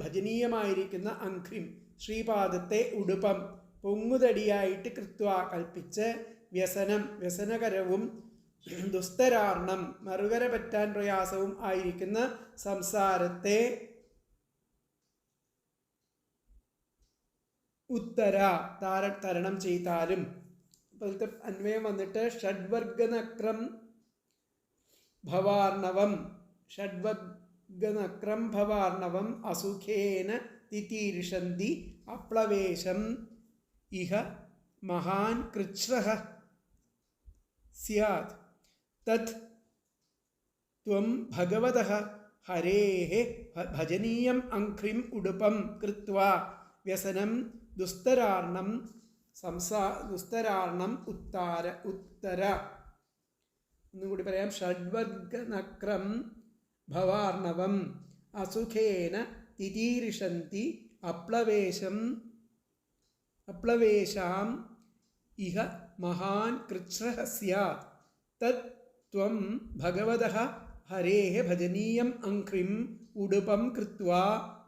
ഭജനീയമായിരിക്കുന്ന അംഘ്രിം ശ്രീപാദത്തെ ഉടുപം പൊങ്ങുതടിയായിട്ട് കൃത്വ കൽപ്പിച്ച് വ്യസനകരവും ദുസ്തരാർണം മറുകര പറ്റാൻ പ്രയാസവും ആയിരിക്കുന്ന സംസാരത്തെ ഉത്തര തരണം ചെയ്താലും. ഇപ്പോഴത്തെ അന്വയം വന്നിട്ട് ഷഡ്വർഗനക്രം ഭവാർണവം അസുഖേന തിതീരിഷന്തി അപ്ലവേശം ഇഹ മഹാൻ കൃച്ഛ്രഃ സ്യാത് തത് ത്വം ഭഗവതഃ ഹരേഃ ഭജനീയം അംഘ്രിം ഉടുപം കൃത്വാ വ്യസനം ദുസ്തരാർണം ഉത്തര. ഒന്നുകൂടി പറയാം. ഷഡ്വർഗനക്രം ഭവാർണവം അസുഖേന തിതീരിഷന്തി അപ്ലവേശാം ഇഹ മഹാൻ കൃച്ഛ്രഃ സ്യാത് തത് ത്വം ഭഗവതഃ ഹരേഃ ഭജനീയം അംഘ്രിം ഉടുപം കൃത്വാ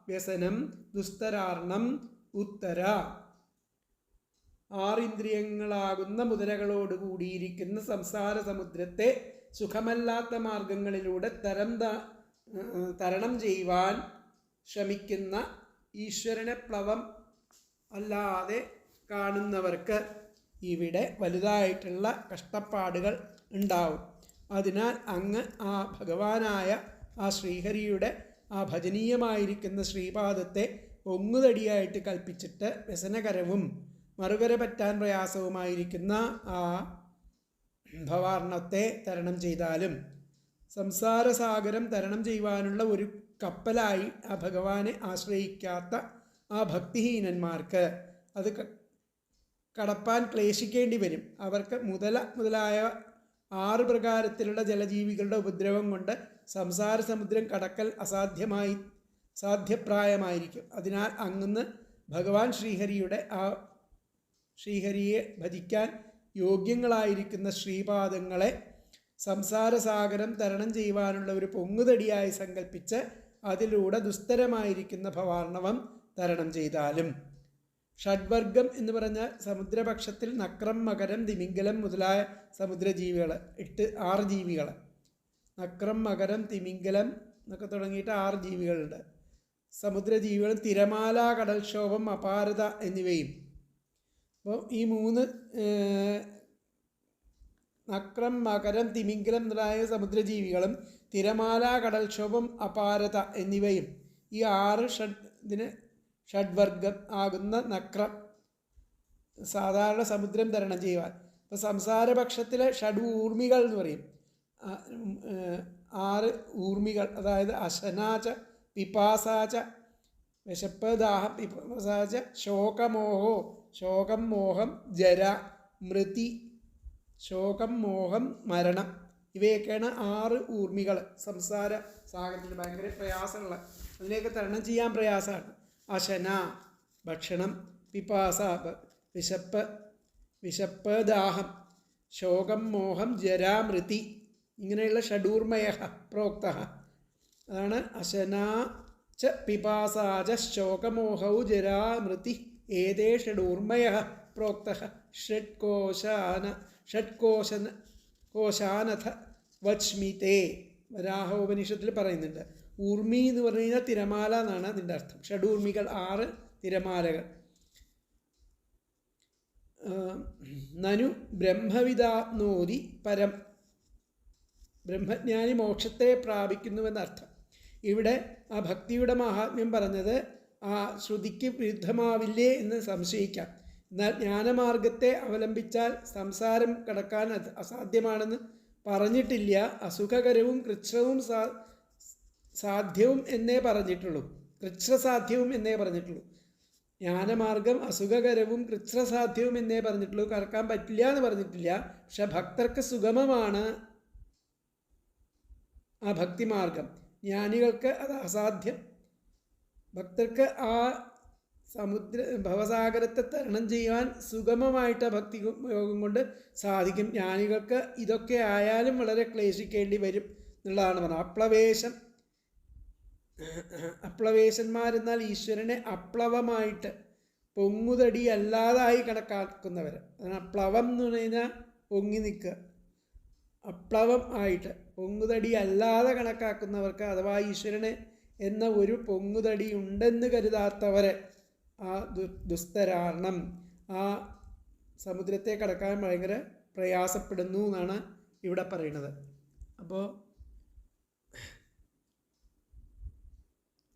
വ്യസനം ദുസ്തരാർണം ഉത്തര. 6 ഇന്ദ്രിയങ്ങളാകുന്ന മുതലകളോട് കൂടിയിരിക്കുന്ന സംസാര സമുദ്രത്തെ സുഖമല്ലാത്ത മാർഗങ്ങളിലൂടെ തരണം ചെയ്യുവാൻ ശ്രമിക്കുന്ന ഈശ്വരനെ പ്ലവം അല്ലാതെ കാണുന്നവർക്ക് ഇവിടെ വലുതായിട്ടുള്ള കഷ്ടപ്പാടുകൾ ഉണ്ടാവും. അതിനാൽ അങ്ങ് ആ ഭഗവാനായ ആ ശ്രീഹരിയുടെ ആ ഭജനീയമായിരിക്കുന്ന ശ്രീപാദത്തെ പൊങ്ങുതടിയായിട്ട് കൽപ്പിച്ചിട്ട് വ്യസനകരവും മറുകര പറ്റാൻ പ്രയാസവുമായിരിക്കുന്ന ആ ഭവാർണത്തെ തരണം ചെയ്താലും സംസാരസാഗരം തരണം ചെയ്യുവാനുള്ള ഒരു കപ്പലായി ആ ഭഗവാനെ ആശ്രയിക്കാത്ത ആ ഭക്തിഹീനന്മാർക്ക് അത് കടപ്പാൻ ക്ലേശിക്കേണ്ടി വരും. അവർക്ക് മുതലായ 6 പ്രകാരത്തിലുള്ള ജലജീവികളുടെ ഉപദ്രവം കൊണ്ട് സംസാര സമുദ്രം കടക്കൽ സാധ്യപ്രായമായിരിക്കും. അതിനാൽ അങ്ങ് ഭഗവാൻ ശ്രീഹരിയെ ഭജിക്കാൻ യോഗ്യങ്ങളായിരിക്കുന്ന ശ്രീപാദങ്ങളെ സംസാരസാഗരം തരണം ചെയ്യുവാനുള്ള ഒരു പൊങ്ങുതടിയായി സങ്കല്പിച്ച് അതിലൂടെ ദുസ്തരമായിരിക്കുന്ന ഭവാർണവം തരണം ചെയ്താലും. ഷഡ്വർഗം എന്ന് പറഞ്ഞാൽ സമുദ്രപക്ഷത്തിൽ നക്രം, മകരം, തിമിംഗലം മുതലായ സമുദ്രജീവികൾ 6 ജീവികൾ. നക്രം, മകരം, തിമിംഗലം എന്നൊക്കെ തുടങ്ങിയിട്ട് 6 ജീവികളുണ്ട്. സമുദ്രജീവികളും തിരമാല, കടൽക്ഷോഭം, അപാരത എന്നിവയും. അപ്പോൾ ഈ 3 നക്രം, മകരം, തിമിംഗലം മുതലായ സമുദ്രജീവികളും തിരമാല, കടൽക്ഷോഭം, അപാരത എന്നിവയും ഈ 6 ഷഡ്വർഗം ആകുന്ന നക്രം സാധാരണ സമുദ്രം തരണം ചെയ്യുവാൻ. ഇപ്പോൾ സംസാരപക്ഷത്തിലെ ഊർമികൾ എന്ന് പറയും. 6 ഊർമികൾ, അതായത് അശനാച, പിപാസാച, വിശപ്പ്, ദാഹം, പിപാസാച, ശോകം, മോഹം, ജര, മൃതി, ശോകം, മോഹം, മരണം. ഇവയൊക്കെയാണ് 6 ഊർമികൾ സംസാര സാഗരത്തിൽ. ഭയങ്കര പ്രയാസമുള്ള, അതിനെയൊക്കെ തരണം ചെയ്യാൻ പ്രയാസമാണ്. അശന ഭക്ഷണം, പിപാസ വിശപ്പ്, ദാഹം, ശോകം, മോഹം, ജര, മൃതി, ഇങ്ങനെയുള്ള ഷഡൂർമയ പ്രോക്ത. അതാണ് അശന ച പിപാസാച ശോകമോഹൗ ജരാ മൃതി ഏതേ ഷഡൂർമയ പ്രോക്ത. ഷഡ്കോശാനഥ വച്മിതേ വരാഹോപനിഷത്തിൽ പറയുന്നുണ്ട്. ഊർമി എന്ന് പറഞ്ഞു കഴിഞ്ഞാൽ തിരമാല എന്നാണ് അതിൻ്റെ അർത്ഥം. ഷഡൂർമികൾ 6 തിരമാലകൾ. നനു ബ്രഹ്മവിദാപ്നോതി പരം, ബ്രഹ്മജ്ഞാനി മോക്ഷത്തെ പ്രാപിക്കുന്നുവെന്നർത്ഥം. ഇവിടെ ആ ഭക്തിയുടെ മഹാത്മ്യം പറഞ്ഞത് ആ ശ്രുതിക്ക് വിരുദ്ധമാവില്ലേ എന്ന് സംശയിക്കാം. എന്നാൽ ജ്ഞാനമാർഗത്തെ അവലംബിച്ചാൽ സംസാരം കടക്കാൻ അസാധ്യമാണെന്ന് പറഞ്ഞിട്ടില്ല. അസുഖകരവും കൃച്ഛ്രവും സാധ്യവും എന്നേ പറഞ്ഞിട്ടുള്ളൂ. കൃച്ഛ്രസാധ്യവും എന്നേ പറഞ്ഞിട്ടുള്ളൂ. ജ്ഞാനമാർഗം അസുഖകരവും കൃച്ഛ്രസാധ്യവും എന്നേ പറഞ്ഞിട്ടുള്ളൂ. കടക്കാൻ പറ്റില്ല എന്ന് പറഞ്ഞിട്ടില്ല. പക്ഷെ ഭക്തർക്ക് സുഗമമാണ് ആ ഭക്തിമാർഗം. ജ്ഞാനികൾക്ക് അത് അസാധ്യം. ഭക്തർക്ക് ആ ഭവസാഗരത്തെ തരണം ചെയ്യുവാൻ സുഗമമായിട്ട് ഭക്തി യോഗം കൊണ്ട് സാധിക്കും. ജ്ഞാനികൾക്ക് ഇതൊക്കെ ആയാലും വളരെ ക്ലേശിക്കേണ്ടി വരും എന്നുള്ളതാണ് പറഞ്ഞത്. അപ്ലവേശന്മാരെന്നാൽ ഈശ്വരനെ അപ്ലവമായിട്ട് പൊങ്ങുതടി അല്ലാതായി കണക്കാക്കുന്നവർ. അതാണ് അപ്ലവം എന്ന് പറഞ്ഞു കഴിഞ്ഞാൽ പൊങ്ങി നിൽക്കുക. അപ്ലവം ആയിട്ട് പൊങ്ങുതടി അല്ലാതെ കണക്കാക്കുന്നവർക്ക്, അഥവാ ഈശ്വരനെ എന്ന ഒരു പൊങ്ങുതടി ഉണ്ടെന്ന് കരുതാത്തവരെ ആ ദുസ്തരാർണം, ആ സമുദ്രത്തെ കടക്കാൻ ഭയങ്കര പ്രയാസപ്പെടുന്നു എന്നാണ് ഇവിടെ പറയുന്നത്. അപ്പോൾ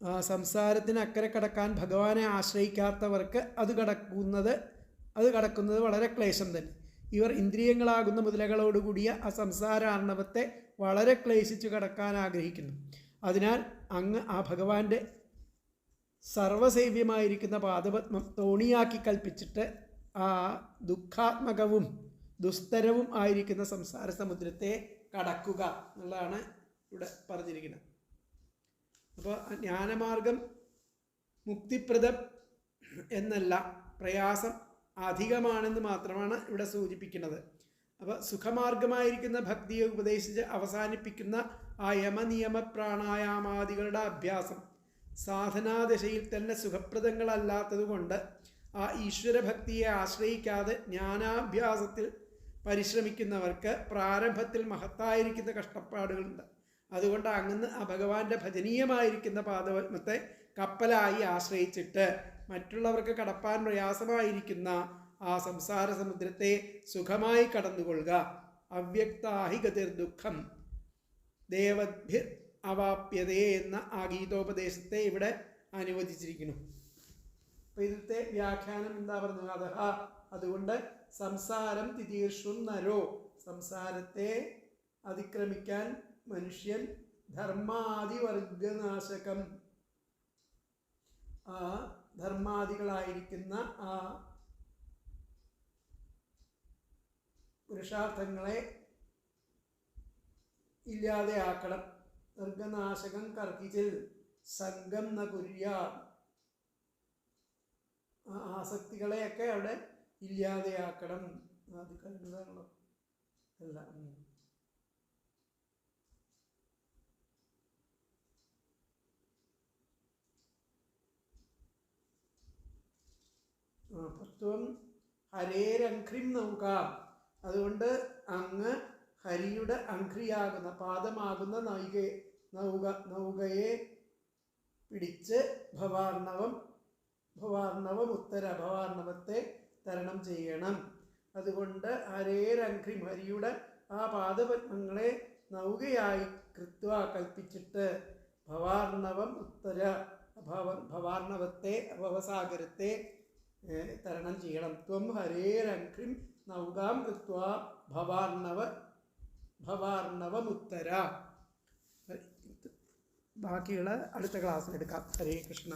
ആ സംസാരത്തിന് അക്കരെ കടക്കാൻ ഭഗവാനെ ആശ്രയിക്കാത്തവർക്ക് അത് കടക്കുന്നത് വളരെ ക്ലേശം തന്നെ. ഇവർ ഇന്ദ്രിയങ്ങളാകുന്ന മുതലകളോടുകൂടിയ ആ സംസാരാർണവത്തെ വളരെ ക്ലേശിച്ചു കടക്കാൻ ആഗ്രഹിക്കുന്നു. അതിനാൽ അങ്ങ് ആ ഭഗവാന്റെ സർവസേവ്യമായിരിക്കുന്ന പാദപത്മം തോണിയാക്കി കൽപ്പിച്ചിട്ട് ആ ദുഃഖാത്മകവും ദുസ്തരവും ആയിരിക്കുന്ന സംസാര സമുദ്രത്തെ കടക്കുക എന്നുള്ളതാണ് ഇവിടെ പറഞ്ഞിരിക്കുന്നത്. അപ്പോൾ ജ്ഞാനമാർഗം മുക്തിപ്രദം എന്നല്ല, പ്രയാസം അധികമാണെന്ന് മാത്രമാണ് ഇവിടെ സൂചിപ്പിക്കുന്നത്. അപ്പോൾ സുഖമാർഗമായിരിക്കുന്ന ഭക്തിയെ ഉപദേശിച്ച് അവസാനിപ്പിക്കുന്ന ആ യമനിയമ പ്രാണായാമാദികളുടെ അഭ്യാസം സാധനാദശയിൽ തന്നെ സുഖപ്രദങ്ങളല്ലാത്തതുകൊണ്ട് ആ ഈശ്വരഭക്തിയെ ആശ്രയിക്കാതെ ജ്ഞാനാഭ്യാസത്തിൽ പരിശ്രമിക്കുന്നവർക്ക് പ്രാരംഭത്തിൽ മഹത്തായിരിക്കുന്ന കഷ്ടപ്പാടുകളുണ്ട്. അതുകൊണ്ട് അങ്ങ് ആ ഭഗവാന്റെ ഭജനീയമായിരിക്കുന്ന പാദപത്മത്തെ കപ്പലായി ആശ്രയിച്ചിട്ട് മറ്റുള്ളവർക്ക് കടപ്പാൻ പ്രയാസമായിരിക്കുന്ന ആ സംസാര സമുദ്രത്തെ സുഖമായി കടന്നുകൊള്ളുക. അവ്യക്താഹി ഗതിർ ദുഃഖം ദേവദ്ഭിർ അവാപ്യതേ എന്ന ആ ഗീതോപദേശത്തെ ഇവിടെ അനുവദിച്ചിരിക്കുന്നു. അപ്പോൾ ഇതിലത്തെ വ്യാഖ്യാനം എന്താ പറഞ്ഞത്? അതഹ, അതുകൊണ്ട് സംസാരം തിതീർഷും നരോ, സംസാരത്തെ അതിക്രമിക്കാൻ മനുഷ്യൻ ധർമാദിവർഗനാശകം, ആ ധർമാദികളായിരിക്കുന്ന ആ പുരുഷാർത്ഥങ്ങളെ ഇല്ലാതെയാക്കണം. വർഗനാശകം കർക്കിച്ചിൽ സംഘം ന കുര്യ, ആ ആസക്തികളെയൊക്കെ അവിടെ ഇല്ലാതെയാക്കണം. അത് കഴിഞ്ഞതാണല്ലോ അല്ല. ത്വം ഹരേരംഘ്രിം നൗകാം, അതുകൊണ്ട് അങ്ങ് ഹരിയുടെ അംഘ്രിയാകുന്ന പാദമാകുന്ന നൗകയെ പിടിച്ച് ഭവാർണവത്തെ തരണം ചെയ്യണം. അതുകൊണ്ട് ഹരേരംഘ്രിം, ഹരിയുടെ ആ പാദപത്മങ്ങളെ നൗകയായി കൃത്വ കൽപ്പിച്ചിട്ട് ഭവാർണവത്തെ ഭവസാഗരത്തെ തരണം ചെയ്യണം. ത്വം ഹരേരംഘ്രിം നൗകാം കൃത്വാ ഭവാർണവമുത്തര. ബാക്കിയുള്ള അടുത്ത ക്ലാസ്സിൽ എടുക്കാം. ഹരേ കൃഷ്ണ.